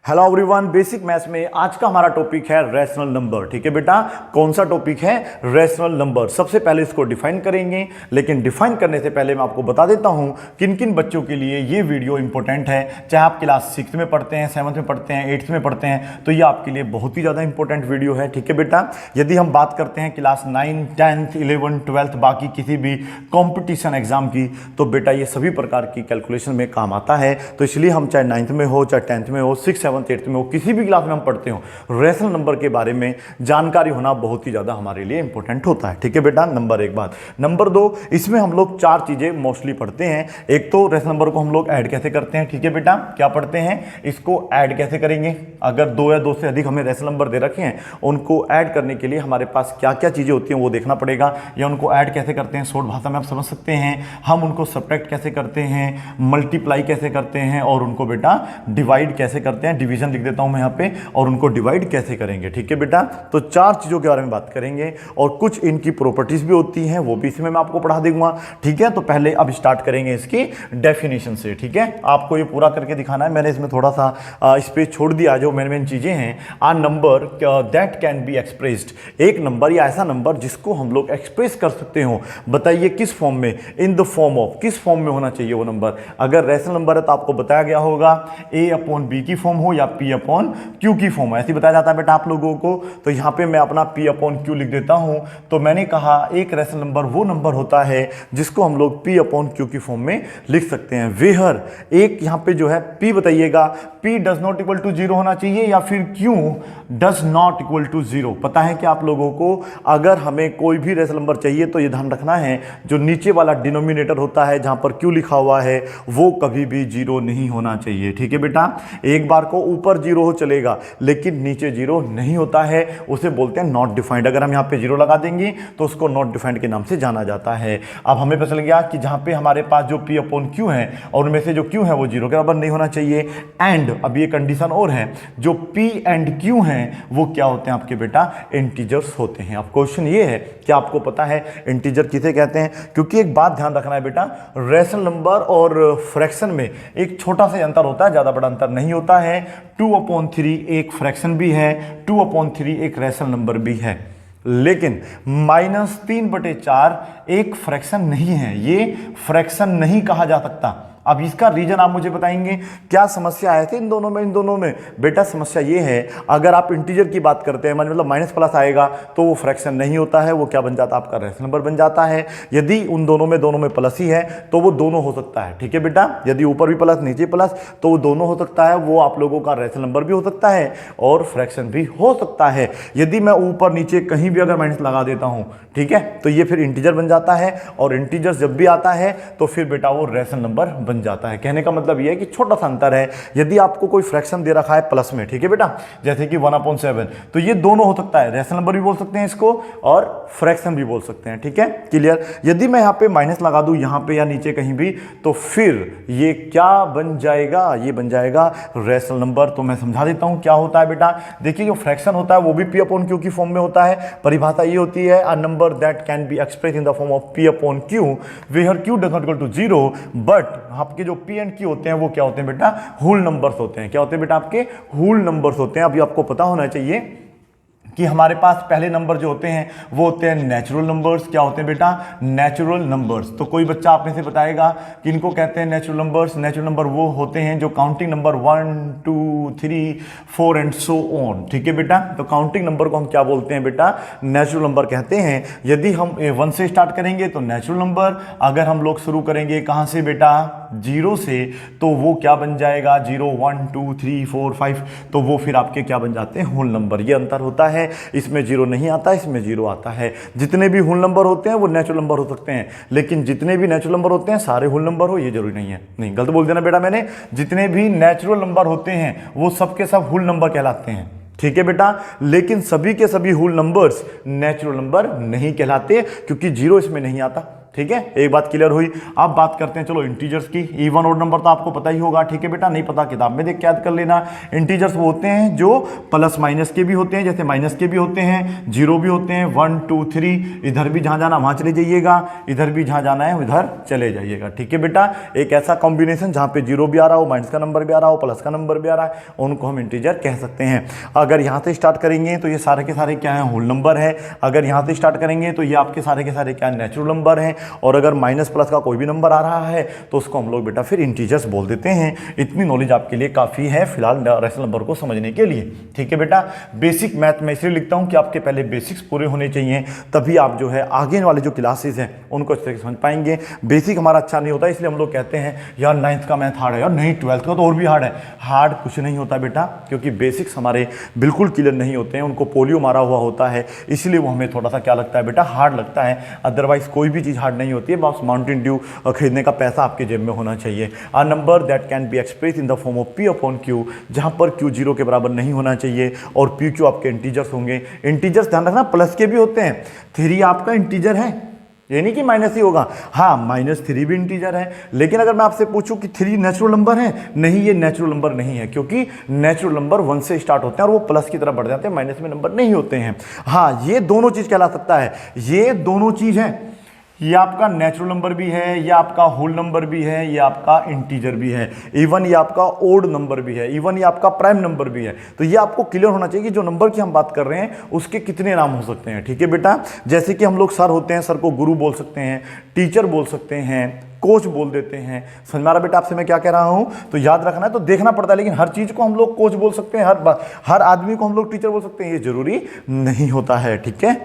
Hello everyone, basic maths में आज का हमारा टॉपिक है रैशनल नंबर। ठीक है बेटा, कौन सा टॉपिक है? Rational number. सबसे पहले इसको डिफाइन करेंगे, लेकिन डिफाइन करने से पहले मैं आपको बता देता हूं किन किन बच्चों के लिए ये वीडियो इंपॉर्टेंट है। चाहे आप क्लास 6 में पढ़ते हैं, 7th में पढ़ते हैं, 8th में पढ़ते हैं, तो ये आपके लिए बहुत ही ज़्यादा इंपॉर्टेंट वीडियो है। ठीक है बेटा, यदि हम बात करते हैं क्लास 9, 10th, 11th, 12th, बाकी किसी भी कॉम्पिटिशन एग्जाम की, तो बेटा ये सभी प्रकार की कैलकुलेशन में काम आता है। तो इसलिए हम चाहे 9th में हो, चाहे 10th में हो, 6, 7, 8th में हो, किसी भी क्लास में हम पढ़ते हो, रैशनल नंबर के बारे में जानकारी होना बहुत ही ज़्यादा हमारे लिए इंपॉर्टेंट होता है। ठीक है बेटा, नंबर एक बात। नंबर दो, इसमें हम लोग 4 चीज़ें मोस्टली पढ़ते हैं। एक तो रैशनल नंबर को हम लोग ऐड कैसे करते हैं। ठीक है बेटा, क्या पढ़ते हैं? इसको ऐड कैसे करेंगे। अगर 2 या 2 से अधिक हमें रैशनल नंबर दे रखे हैं, उनको ऐड करने के लिए हमारे पास क्या क्या चीज़ें होती हैं वो देखना पड़ेगा। या उनको ऐड कैसे करते हैं, शॉर्ट भाषा में आप समझ सकते हैं। हम उनको सब्ट्रैक्ट कैसे करते हैं, मल्टीप्लाई कैसे करते हैं, और उनको बेटा डिवाइड कैसे करते हैं। डिवीजन लिख देता हूं मैं यहाँ पे, और उनको डिवाइड कैसे करेंगे। ठीक है बेटा, तो 4 चीजों के बारे में बात करेंगे, और कुछ इनकी प्रॉपर्टीज भी होती हैं, वो भी इसमें मैं आपको पढ़ा दूंगा। ठीक है, तो पहले अब स्टार्ट करेंगे इसकी डेफिनेशन से। ठीक है, आपको ये पूरा करके दिखाना है। मैंने इसमें थोड़ा सा स्पेस छोड़ दिया, जो मेन मेन चीजें हैं। A number that can be expressed, एक नंबर या ऐसा नंबर जिसको हम लोग एक्सप्रेस कर सकते हो। बताइए किस फॉर्म में? इन द फॉर्म ऑफ, किस फॉर्म में होना चाहिए वो नंबर। अगर रैशनल नंबर है तो आपको बताया गया होगा a/b की फॉर्म हो या p/q की फॉर्म, ऐसे बताया जाता है बेटा आप लोगों को। तो यहां पे मैं अपना p/q लिख देता हूं। तो मैंने कहा एक रैशनल नंबर वो नंबर होता है जिसको हम लोग p/q की फॉर्म में लिख सकते हैं। वेहर, एक यहां पे जो है p बताइएगा, p does not equal to 0 होना चाहिए, या फिर q does not equal to 0। पता है कि आप लोगों को अगर हमें कोई भी रैशनल नंबर चाहिए तो ये ध्यान रखना है, जो नीचे वाला डिनोमिनेटर होता है जहां पर q लिखा हुआ है, वो कभी भी 0 नहीं होना चाहिए। ठीक है बेटा, एक बार को ऊपर 0 हो चलेगा, लेकिन नीचे 0 नहीं होता है, उसे बोलते हैं नॉट डिफाइंड। अगर हम यहाँ पे 0 लगा देंगे तो उसको नॉट डिफाइंड के नाम से जाना जाता है। अब हमें पता चल गया कि जहां पे हमारे पास जो p/q है, और उनमें से जो q है वो 0 के बराबर नहीं होना चाहिए। एंड अब ये कंडीशन और है, जो p एंड q हैं वो क्या होते हैं आपके बेटा? इंटीजर्स होते हैं। अब क्वेश्चन ये है कि आपको पता है इंटीजर किसे कहते हैं? क्योंकि एक बात ध्यान रखना है बेटा, रैशनल नंबर और फ्रैक्शन में एक छोटा सा अंतर होता है, ज्यादा बड़ा अंतर नहीं होता है। 2/3 एक फ्रैक्शन भी है, 2/3 एक रैशनल नंबर भी है, लेकिन -3/4 एक फ्रैक्शन नहीं है। ये फ्रैक्शन नहीं कहा जा सकता। अब इसका रीजन आप मुझे बताएंगे, क्या समस्या आए थे इन दोनों में? बेटा समस्या ये है, अगर आप इंटीजर की बात करते हैं, मतलब माइनस प्लस आएगा तो वो फ्रैक्शन नहीं होता है, वो क्या बन जाता है? आपका रैशनल नंबर बन जाता है। यदि उन दोनों में प्लस ही है तो वो दोनों हो सकता है। ठीक है बेटा, यदि ऊपर भी प्लस नीचे प्लस तो वो दोनों हो सकता है। वो आप लोगों का रैशनल नंबर भी हो सकता है और फ्रैक्शन भी हो सकता है। यदि मैं ऊपर नीचे कहीं भी अगर माइनस लगा देता हूं, ठीक है, तो ये फिर इंटीजर बन जाता है, और इंटीजर जब भी आता है तो फिर बेटा वो रैशनल नंबर बन जाता है। कहने का मतलब ये है कि छोटा सा अंतर है। यदि आपको कोई फ्रैक्शन दे रखा है प्लस में, ठीक है बेटा, जैसे कि 1/7, तो ये दोनों हो सकता है, रैशनल नंबर भी बोल सकते हैं इसको और फ्रैक्शन भी बोल सकते हैं। ठीक है, क्लियर। यदि मैं यहाँ पे माइनस लगा दूं यहाँ पे या नीचे कहीं भी, तो फिर ये क्या बन जाएगा? ये बन जाएगा रैशनल नंबर। तो मैं समझा देता हूं क्या होता है बेटा। देखिए, जो फ्रैक्शन होता है वो भी p/q की फॉर्म में होता है। परिभाषा ये होती है, a number that can be express in the form of p/q where q does not equal to 0, but आपके जो p एंड q होते हैं वो क्या होते हैं बेटा? होल नंबर्स होते हैं। क्या होते हैं बेटा? आपके होल नंबर्स होते हैं। अभी आपको पता होना चाहिए कि हमारे पास पहले नंबर जो होते हैं वो होते हैं नेचुरल नंबर्स। क्या होते हैं बेटा? Natural numbers. तो कोई बच्चा आप में से बताएगा कि इनको कहते हैं नेचुरल नंबर्स। नेचुरल नंबर वो होते हैं जो counting number 1, 2, 3, 4 and so on. ठीक है बेटा, तो काउंटिंग नंबर को हम क्या बोलते हैं बेटा? नेचुरल नंबर कहते हैं। यदि हम 1 से स्टार्ट करेंगे तो नेचुरल नंबर, अगर हम लोग शुरू करेंगे कहां से बेटा? 0 से, तो वो क्या बन जाएगा? 0, 1, 2, 3, 4, 5, तो वो फिर आपके क्या बन जाते हैं? Whole number. ये अंतर होता है, इसमें 0 नहीं आता, इसमें 0 आता है। जितने भी होल नंबर होते हैं वो नेचुरल नंबर हो सकते हैं, लेकिन जितने भी नेचुरल नंबर होते हैं सारे होल नंबर हो, ये जरूरी नहीं है। नहीं, गलत बोल देना बेटा मैंने। जितने भी नेचुरल नंबर होते हैं वो सब के सब होल नंबर कहलाते हैं। ठीक है बेटा, लेकिन सभी के सभी होल नंबर्स नेचुरल नंबर नहीं कहलाते, क्योंकि 0 इसमें नहीं आता। ठीक है, एक बात क्लियर हुई। अब बात करते हैं चलो इंटीजर्स की। इवन ऑड नंबर तो आपको पता ही होगा, ठीक है बेटा, नहीं पता किताब में देख के याद कर लेना। इंटीजर्स वो होते हैं जो प्लस माइनस के भी होते हैं, जैसे माइनस के भी होते हैं, जीरो भी होते हैं, 1 2 3, इधर भी जहां जाना वहां चले जाइएगा, इधर भी जहां जाना है उधर चले जाइएगा, ठीक है बेटा। एक ऐसा कॉम्बिनेशन जहां पे जीरो भी आ रहा हो, माइनस का नंबर भी आ रहा हो, प्लस का नंबर भी आ रहा है, उनको हम इंटीजर कह सकते हैं। अगर यहां से स्टार्ट करेंगे तो ये सारे के सारे क्या है, होल नंबर है। अगर यहां से स्टार्ट करेंगे तो ये आपके सारे के सारे क्या नेचुरल नंबर है। और अगर माइनस प्लस का कोई भी नंबर आ रहा है तो उसको हम लोग बेटा फिर इंटीजर्स बोल देते हैं। इतनी नॉलेज आपके लिए काफ़ी है फिलहाल रैशनल नंबर को समझने के लिए, ठीक है बेटा। बेसिक मैथ में इसलिए लिखता हूं कि आपके पहले बेसिक्स पूरे होने चाहिए, तभी आप जो है आगे वाले जो क्लासेस हैं उनको अच्छे से समझ पाएंगे। बेसिक हमारा अच्छा नहीं होता, इसलिए हम लोग कहते हैं यार 9th का मैथ हार्ड है, यार नहीं 12th का तो और भी हार्ड है। हार्ड कुछ नहीं होता बेटा, क्योंकि बेसिक्स हमारे बिल्कुल क्लियर नहीं होते हैं, उनको पोलियो मारा हुआ होता है, इसलिए वो हमें थोड़ा सा क्या लगता है बेटा, हार्ड लगता है। अदरवाइज कोई भी चीज़ हार्ड नहीं होती है, बस माउंटेन ड्यू खरीदने का पैसा आपके जेब में होना चाहिए। अ number that can be express in the form of P upon Q, जहां पर क्यू जीरो के बराबर नहीं होना चाहिए और पी क्यू आपके इंटीजर्स होंगे। इंटीजर्स ध्यान रखना प्लस के भी होते हैं। 3 आपका इंटीजर है, ये नहीं कि माइनस ही होगा। हाँ, -3 भी इंटीजर है, लेकिन अगर मैं आपसे पूछूं कि 3 नेचुरल नंबर है, नहीं, ये नेचुरल नंबर नहीं है, क्योंकि नेचुरल नंबर 1 से स्टार्ट होते हैं और वो प्लस की तरफ बढ़ जाते हैं, माइनस में नंबर नहीं होते हैं। हाँ, ये दोनों चीज कहला सकता है, ये दोनों चीज है, ये आपका नेचुरल नंबर भी है, ये आपका होल नंबर भी है, ये आपका इंटीजर भी है, इवन ये आपका ओड नंबर भी है, इवन ये आपका प्राइम नंबर भी है। तो ये आपको क्लियर होना चाहिए कि जो नंबर की हम बात कर रहे हैं उसके कितने नाम हो सकते हैं, ठीक है बेटा। जैसे कि हम लोग सर होते हैं, सर को गुरु बोल सकते हैं, टीचर बोल सकते हैं, कोच बोल देते हैं। समझ में आ रहा बेटा आपसे मैं क्या कह रहा हूं? तो याद रखना है, तो देखना पड़ता है, लेकिन हर चीज को हम लोग कोच बोल सकते हैं, हर आदमी को हम लोग टीचर बोल सकते हैं, ये जरूरी नहीं होता है, ठीक है।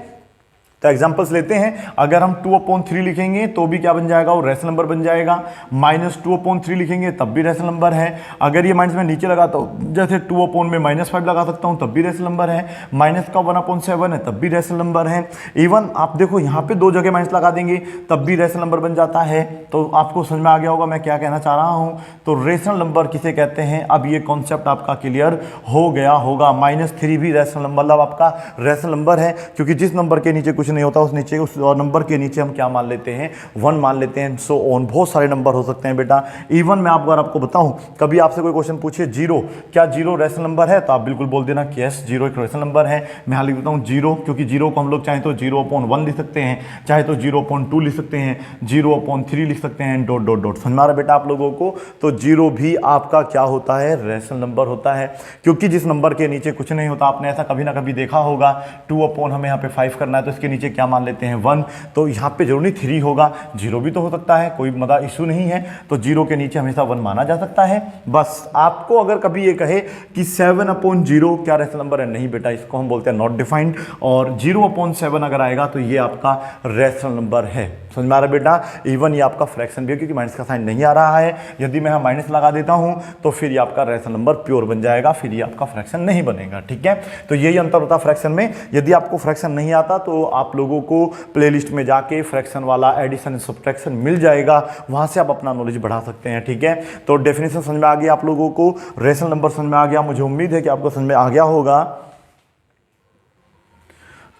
तो एग्जांपल्स लेते हैं। अगर हम 2/3 लिखेंगे तो भी क्या बन जाएगा, वो रैशनल नंबर बन जाएगा। -2/3 लिखेंगे तब भी रैशनल नंबर है। अगर ये माइनस में नीचे लगाता हूँ, जैसे 2 में -5 लगा सकता हूँ, तब भी रैशनल नंबर है। माइनस का 1/7 है, तब भी रैशनल नंबर है। इवन आप देखो यहाँ पे 2 जगह माइनस लगा देंगे तब भी रैशनल नंबर बन जाता है। तो आपको समझ में आ गया होगा मैं क्या कहना चाह रहा हूँ। तो रैशनल नंबर किसे कहते हैं, अब ये कॉन्सेप्ट आपका क्लियर हो गया होगा। -3 भी रैशनल नंबर, मतलब आपका रैशनल नंबर है, क्योंकि जिस नंबर के नीचे कुछ नहीं होता उस नीचे उस नंबर के नीचे हम क्या मान लेते हैं, 1 मान लेते हैं। सो ऑन बहुत सारे नंबर हो सकते हैं बेटा। इवन मैं आपको बताऊं, कभी आपसे कोई क्वेश्चन पूछे 0, क्या 0 रैशनल नंबर है, तो आप बिल्कुल बोल देना कि यस 0 एक रैशनल नंबर है। मैं यहाँ लिख देता हूँ 0, क्योंकि 0 को हम लोग चाहे तो 0/1 लिख सकते हैं, चाहे तो 0/2 लिख सकते हैं, 0/3 लिख सकते हैं, डॉट डॉट डॉट। समझ में आ रहा है बेटा आप लोगों को। तो 0 भी आपका क्या होता है, रैशनल नंबर होता है, क्योंकि जिस नंबर के नीचे कुछ नहीं होता, आपने ऐसा कभी ना कभी देखा होगा। 2/ हमें यहाँ पे 5 करना है तो इसके नीचे क्या मान लेते हैं, 1। तो यहाँ पे जरूरी 3 होगा, 0 भी तो हो सकता है, कोई मदा इशू नहीं है। तो 0 के नीचे हमेशा 1 माना जा सकता है। बस आपको अगर कभी ये कहे कि 7/0 क्या रैशनल नंबर है, नहीं बेटा, इसको हम बोलते हैं नॉट डिफाइंड। और 0/7 अगर आएगा तो ये आपका रैशनल नंबर है। समझ में आ रहा है बेटा। इवन ये आपका फ्रैक्शन भी है, क्योंकि माइनस का साइन नहीं आ रहा है। यदि मैं यहाँ माइनस लगा देता हूँ तो फिर ये आपका रैशनल नंबर प्योर बन जाएगा, फिर ये आपका फ्रैक्शन नहीं बनेगा, ठीक है। तो यही अंतर होता है फ्रैक्शन में। यदि आपको फ्रैक्शन नहीं आता तो आप लोगों को प्लेलिस्ट में जाके फ्रैक्शन वाला एडिशन एंड सब्ट्रैक्शन मिल जाएगा, वहां से आप अपना नॉलेज बढ़ा सकते हैं, ठीक है। तो डेफिनेशन समझ में आ गया आप लोगों को, रैशनल नंबर समझ में आ गया, मुझे उम्मीद है कि आपको समझ में आ गया होगा,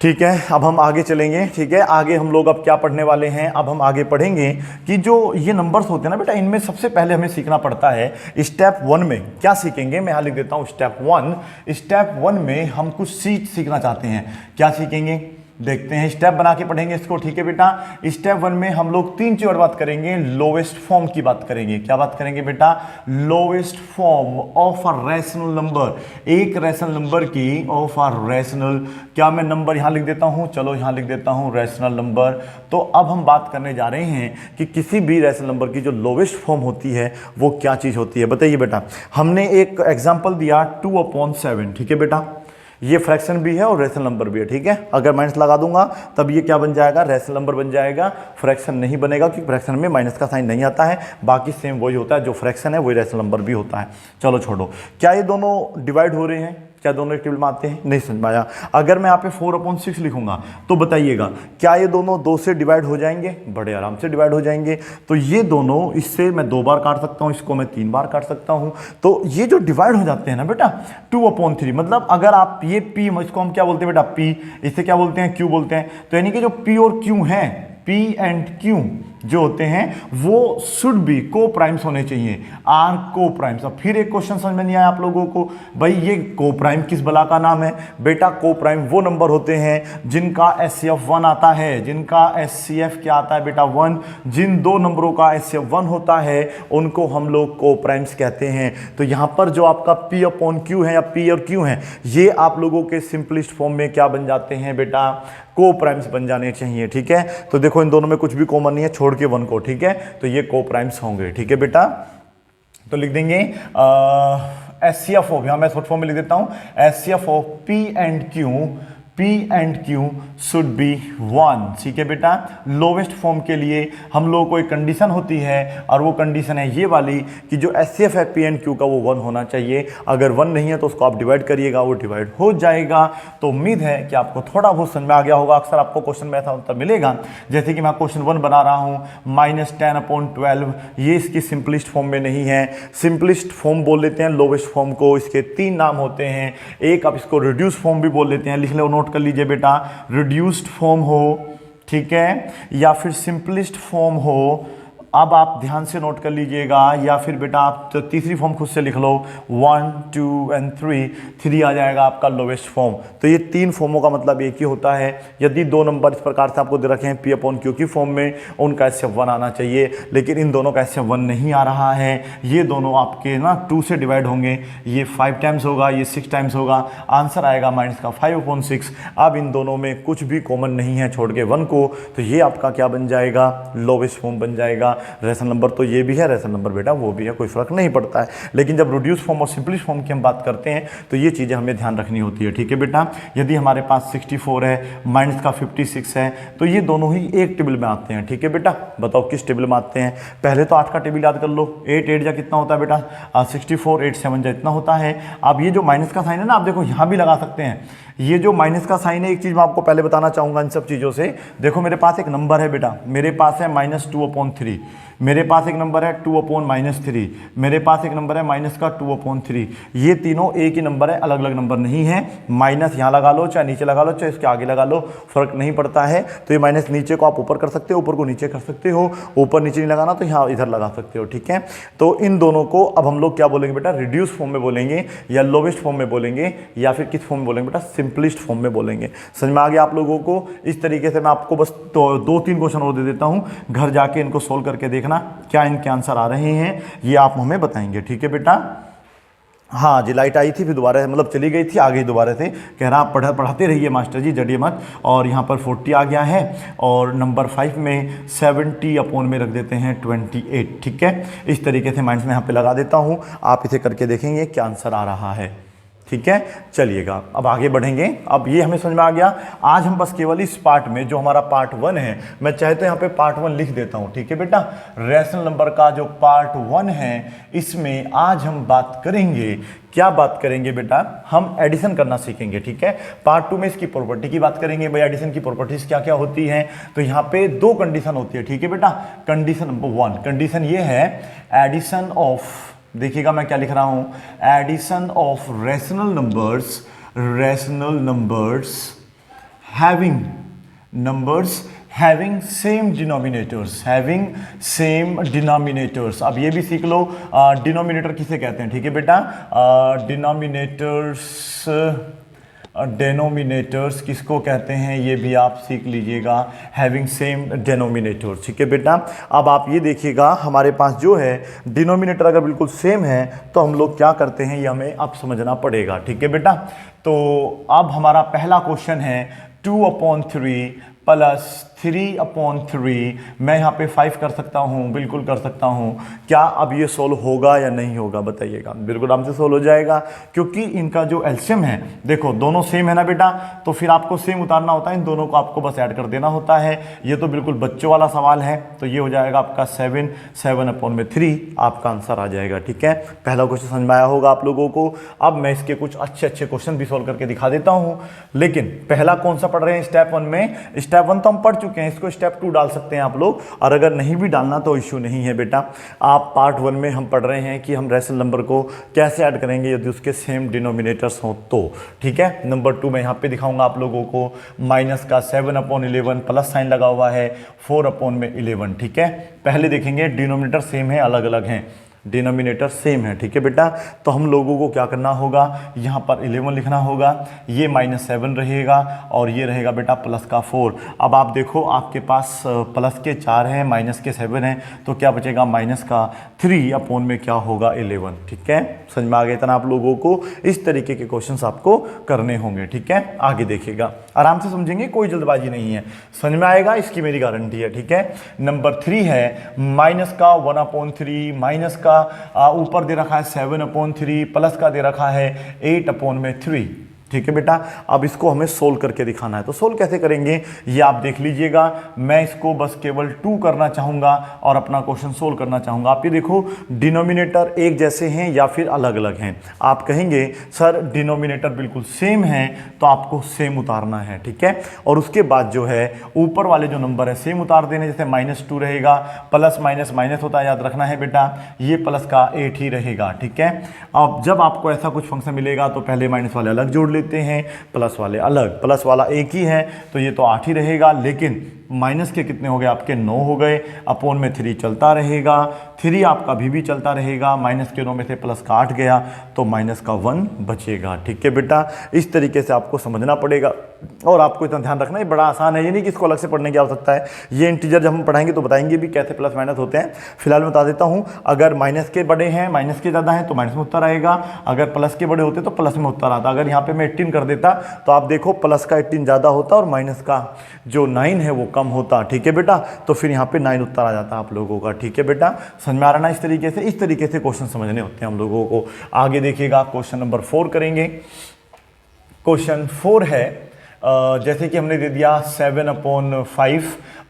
ठीक है। अब हम आगे चलेंगे, ठीक है। आगे हम लोग अब क्या पढ़ने वाले हैं, अब हम आगे पढ़ेंगे कि जो ये नंबर्स होते हैं ना बेटा, इनमें सबसे पहले हमें सीखना पड़ता है स्टेप 1 में क्या सीखेंगे। मैं यहाँ लिख देता हूँ स्टेप 1। स्टेप 1 में हम कुछ सीखना चाहते हैं। क्या सीखेंगे, देखते हैं, स्टेप बना के पढ़ेंगे इसको, ठीक है बेटा। स्टेप 1 में हम लोग 3 चीज़ और बात करेंगे। लोवेस्ट फॉर्म की बात करेंगे। क्या बात करेंगे बेटा, lowest form of a rational number, एक रैशनल नंबर की ऑफ अ रैशनल। क्या मैं नंबर यहां लिख देता हूं, चलो यहां लिख देता हूं रैशनल नंबर। तो अब हम बात करने जा रहे हैं कि किसी भी रैशनल नंबर की जो लोवेस्ट फॉर्म होती है वो क्या चीज होती है, बताइए बेटा। हमने एक एग्जांपल दिया 2/7, ठीक है बेटा। ये फ्रैक्शन भी है और रैशनल नंबर भी है, ठीक है। अगर माइनस लगा दूंगा तब ये क्या बन जाएगा, रैशनल नंबर बन जाएगा, फ्रैक्शन नहीं बनेगा, क्योंकि फ्रैक्शन में माइनस का साइन नहीं आता है। बाकी सेम वही होता है, जो फ्रैक्शन है वही रैशनल नंबर भी होता है। चलो छोड़ो, क्या ये दोनों डिवाइड हो रहे हैं, क्या दोनों एक टेबल में आते हैं, नहीं समझ पाया। अगर मैं यहाँ पे 4/6 लिखूंगा तो बताइएगा क्या ये दोनों 2 से डिवाइड हो जाएंगे, बड़े आराम से डिवाइड हो जाएंगे। तो ये दोनों, इससे मैं 2 बार काट सकता हूँ, इसको मैं 3 बार काट सकता हूँ। तो ये जो डिवाइड हो जाते हैं ना बेटा 2/3, मतलब अगर आप ये p, इसको हम क्या बोलते हैं बेटा, p, इसे क्या बोलते हैं, q बोलते हैं। तो यानी कि जो p और q है, P एंड Q जो होते हैं वो शुड बी को प्राइम्स होने चाहिए, आर को प्राइम्स। अब फिर एक क्वेश्चन समझ में नहीं आया आप लोगों को, भाई ये को प्राइम किस बला का नाम है? बेटा को प्राइम वो नंबर होते हैं जिनका HCF 1 आता है, जिनका HCF क्या आता है बेटा 1। जिन दो नंबरों का HCF 1 होता है उनको हम लोग को प्राइम्स कहते हैं। तो यहां पर जो आपका P अपॉन Q है या P और Q है, ये आप लोगों के सिंपलिस्ट फॉर्म में क्या बन जाते हैं बेटा? को प्राइम्स बन जाने चाहिए। ठीक है, तो देखो इन दोनों में कुछ भी कॉमन नहीं है छोड़ के 1 को। ठीक है, तो ये को प्राइम्स होंगे। ठीक है बेटा, तो लिख देंगे HCF ऑफ, यहां मैं शॉर्ट फॉर्म में लिख देता हूं, HCF of P and Q should be 1। ठीक है बेटा, लोवेस्ट फॉर्म के लिए हम लोगों को एक कंडीशन होती है और वो कंडीशन है ये वाली कि जो HCF है P एंड Q का वो 1 होना चाहिए। अगर 1 नहीं है तो उसको आप डिवाइड करिएगा, वो डिवाइड हो जाएगा। तो उम्मीद है कि आपको थोड़ा बहुत समझ में आ गया होगा। अक्सर आपको क्वेश्चन में ऐसा उत्तर मिलेगा, जैसे कि मैं क्वेश्चन 1 बना रहा हूँ -10/12, ये इसकी सिंपलिस्ट फॉर्म में नहीं है। सिंपलिस्ट फॉर्म बोल लेते हैं लोवेस्ट फॉर्म को, इसके 3 नाम होते हैं। एक आप इसको रिड्यूस फॉर्म भी बोल लेते हैं, लिख लो, नोट कर लीजिए बेटा, रिड्यूस्ड फॉर्म हो, ठीक है, या फिर सिंपलिस्ट फॉर्म हो। अब आप ध्यान से नोट कर लीजिएगा, या फिर बेटा आप तो तीसरी फॉर्म खुद से लिख लो 1, 2 एंड 3 आ जाएगा आपका लोवेस्ट फॉर्म। तो ये 3 फॉर्मों का मतलब एक ही होता है। यदि 2 नंबर इस प्रकार से आपको दे रखे हैं P अपॉन Q की फॉर्म में, उनका HCF 1 आना चाहिए, लेकिन इन दोनों का HCF 1 नहीं आ रहा है। ये दोनों आपके ना 2 से डिवाइड होंगे, ये 5 टाइम्स होगा, ये 6 टाइम्स होगा, आंसर आएगा -5/6। अब इन दोनों में कुछ भी कॉमन नहीं है छोड़ के 1 को, तो ये आपका क्या बन जाएगा? लोवेस्ट फॉर्म बन जाएगा। रेशनल नंबर तो ये भी है, रेशनल नंबर बेटा वो भी है, कोई फर्क नहीं पड़ता है। लेकिन जब रिड्यूस फॉर्म और सिंपलिस्ट फॉर्म की हम बात करते हैं तो ये चीज़ें हमें ध्यान रखनी होती है। ठीक है बेटा, यदि हमारे पास 64 है, माइनस का 56 है, तो ये दोनों ही एक टेबल में आते हैं। ठीक है बेटा, बताओ किस टेबल में आते हैं? पहले तो 8 का टेबल याद कर लो, 8 8 जा कितना होता है बेटा? 64, 8 7 जा इतना होता है। अब ये जो माइनस का साइन है ना, आप देखो यहाँ भी लगा सकते हैं। ये जो माइनस का साइन है, एक चीज़ मैं आपको पहले बताना चाहूँगा इन सब चीज़ों से। देखो मेरे पास एक नंबर है बेटा, मेरे पास है -2/3, मेरे पास एक नंबर है 2/-3, मेरे पास एक नंबर है माइनस का 2/3। ये तीनों एक ही नंबर है, अलग अलग नंबर नहीं है। माइनस यहाँ लगा लो, चाहे नीचे लगा लो, चाहे इसके आगे लगा लो, फर्क नहीं पड़ता है। तो ये माइनस नीचे को आप ऊपर कर सकते हो, ऊपर को नीचे कर सकते हो, ऊपर नीचे नहीं लगाना तो यहाँ इधर लगा सकते हो। ठीक है, तो इन दोनों को अब हम लोग क्या बोलेंगे बेटा? रिड्यूस फॉर्म में बोलेंगे, या लोवेस्ट फॉर्म में बोलेंगे, या फिर किस फॉर्म में बोलेंगे बेटा? सिंपलिस्ट फॉर्म में बोलेंगे। समझ में आ गया आप लोगों को? इस तरीके से मैं आपको बस 2-3 क्वेश्चन और दे देता हूँ, घर जाके इनको सोल्व करके देखना क्या इनके आंसर आ रहे हैं, ये आप हमें बताएंगे। ठीक है बेटा, हाँ जी, लाइट आई थी फिर दोबारा मतलब चली गई थी, आ गई दोबारा से। कह रहा आप पढ़ाते रहिए मास्टर जी, जड़िए मत। और यहाँ पर 40 आ गया है, और नंबर 5 में 70 अपॉन में रख देते हैं 28। ठीक है, इस तरीके से माइंड्स में यहाँ पे लगा देता हूँ, आप इसे करके देखेंगे क्या आंसर आ रहा है। ठीक है, चलिएगा अब आगे बढ़ेंगे। अब ये हमें समझ में आ गया। आज हम बस केवल इस पार्ट में, जो हमारा पार्ट 1 है, मैं चाहे तो यहाँ पे पार्ट 1 लिख देता हूँ। ठीक है बेटा, रेशनल नंबर का जो पार्ट 1 है, इसमें आज हम बात करेंगे, क्या बात करेंगे बेटा? हम एडिशन करना सीखेंगे। ठीक है, पार्ट 2 में इसकी प्रॉपर्टी की बात करेंगे, भाई एडिशन की प्रॉपर्टीज क्या क्या होती हैं। तो यहाँ पे 2 कंडीशन होती है। ठीक है बेटा, कंडीशन नंबर 1, कंडीशन ये है एडिशन ऑफ, देखिएगा मैं क्या लिख रहा हूं, addition of rational numbers having same denominators. अब ये भी सीख लो, डिनोमिनेटर किसे कहते हैं। ठीक है बेटा, डेनोमिनेटर्स किसको कहते हैं, ये भी आप सीख लीजिएगा, हैविंग सेम डेनोमिनेटर्स। ठीक है बेटा, अब आप ये देखिएगा, हमारे पास जो है डिनोमिनेटर अगर बिल्कुल सेम है तो हम लोग क्या करते हैं, ये हमें अब समझना पड़ेगा। ठीक है बेटा, तो अब हमारा पहला क्वेश्चन है 2/3 प्लस 3/3। मैं यहाँ पे 5 कर सकता हूँ, बिल्कुल कर सकता हूँ। क्या अब ये सोल्व होगा या नहीं होगा, बताइएगा। बिल्कुल आराम से सोल्व हो जाएगा, क्योंकि इनका जो एलसीएम है, देखो दोनों सेम है ना बेटा, तो फिर आपको सेम उतारना होता है, इन दोनों को आपको बस ऐड कर देना होता है। ये तो बिल्कुल बच्चों वाला सवाल है, तो ये हो जाएगा आपका 7/3 आपका आंसर आ जाएगा। ठीक है, पहला क्वेश्चन समझ में आया होगा आप लोगों को। अब मैं इसके कुछ अच्छे क्वेश्चन भी सोल्व करके दिखा देता हूँ। लेकिन पहला कौन सा पढ़ रहे हैं स्टेप 1 में? स्टेप स्टेप 1 तो हम पढ़ चुके हैं, इसको स्टेप 2 डाल सकते हैं आप लोग, और अगर नहीं भी डालना तो इश्यू नहीं है बेटा। आप पार्ट 1 में हम पढ़ रहे हैं कि हम रैशनल नंबर को कैसे ऐड करेंगे यदि उसके सेम डिनोमिनेटर्स हो तो, ठीक है। नंबर 2 में यहाँ पे दिखाऊंगा आप लोगों को, माइनस का 7/11 प्लस साइन लगा हुआ है 4/11, ठीक है। पहले देखेंगे डिनोमिनेटर सेम है अलग अलग हैं, डिनोमिनेटर सेम है, ठीक है बेटा। तो हम लोगों को क्या करना होगा, यहाँ पर 11 लिखना होगा, ये -7 रहेगा और ये रहेगा बेटा प्लस का 4। अब आप देखो आपके पास प्लस के 4 हैं, माइनस के 7 हैं, तो क्या बचेगा माइनस का 3 अपॉन में क्या होगा 11, ठीक है। समझ में आ गया इतना। आप लोगों को इस तरीके के क्वेश्चंस आपको करने होंगे, ठीक है। आगे देखिएगा, आराम से समझेंगे, कोई जल्दबाजी नहीं है, समझ में आएगा, इसकी मेरी गारंटी है, ठीक है। नंबर 3 है माइनस का 1/3, माइनस का ऊपर दे रखा है 7/3, प्लस का दे रखा है 8/3, ठीक है बेटा। अब इसको हमें सोल्व करके दिखाना है, तो सोल्व कैसे करेंगे ये आप देख लीजिएगा। मैं इसको बस केवल 2 करना चाहूँगा और अपना क्वेश्चन सोल्व करना चाहूँगा। आप ये देखो डिनोमिनेटर एक जैसे हैं या फिर अलग अलग हैं। आप कहेंगे सर डिनोमिनेटर बिल्कुल सेम है, तो आपको सेम उतारना है, ठीक है। और उसके बाद जो है ऊपर वाले जो नंबर है सेम उतार देने, जैसे -2 रहेगा, प्लस माइनस माइनस होता है, याद रखना है बेटा, ये प्लस का 8 ही रहेगा, ठीक है। अब जब आपको ऐसा कुछ फंक्शन मिलेगा तो पहले माइनस वाले अलग जोड़ लेते हैं, प्लस वाले अलग, प्लस वाला एक ही है तो ये तो 8 ही रहेगा, लेकिन माइनस के कितने हो गए आपके 9 हो गए, अपॉन में 3 चलता रहेगा, 3 आपका भी चलता रहेगा, माइनस के 9 में से प्लस का 8 गया तो माइनस का 1 बचेगा, ठीक है बेटा। इस तरीके से आपको समझना पड़ेगा और आपको इतना ध्यान रखना है, बड़ा आसान है, ये नहीं कि इसको अलग से पढ़ने की आवश्यकता है। ये इंटीजर जब हम पढ़ाएंगे तो बताएंगे भी कैसे प्लस माइनस होते हैं। फिलहाल मैं बता देता हूँ, अगर माइनस के बड़े हैं, माइनस के ज़्यादा हैं तो माइनस में उत्तर आएगा, अगर प्लस के बड़े होते तो प्लस में उत्तर आता। अगर यहाँ पे मैं 18 कर देता तो आप देखो प्लस का 18 ज़्यादा होता और माइनस का जो 9 है वो कम होता, ठीक है बेटा। तो फिर यहाँ पे 9 उत्तर आ जाता आप लोगों का, ठीक है बेटा। समझ में आ रहा ना, इस तरीके से क्वेश्चन समझने होते हैं हम लोगों को। आगे देखिएगा, क्वेश्चन नंबर 4 करेंगे। क्वेश्चन 4 है जैसे कि हमने दे दिया 7/5,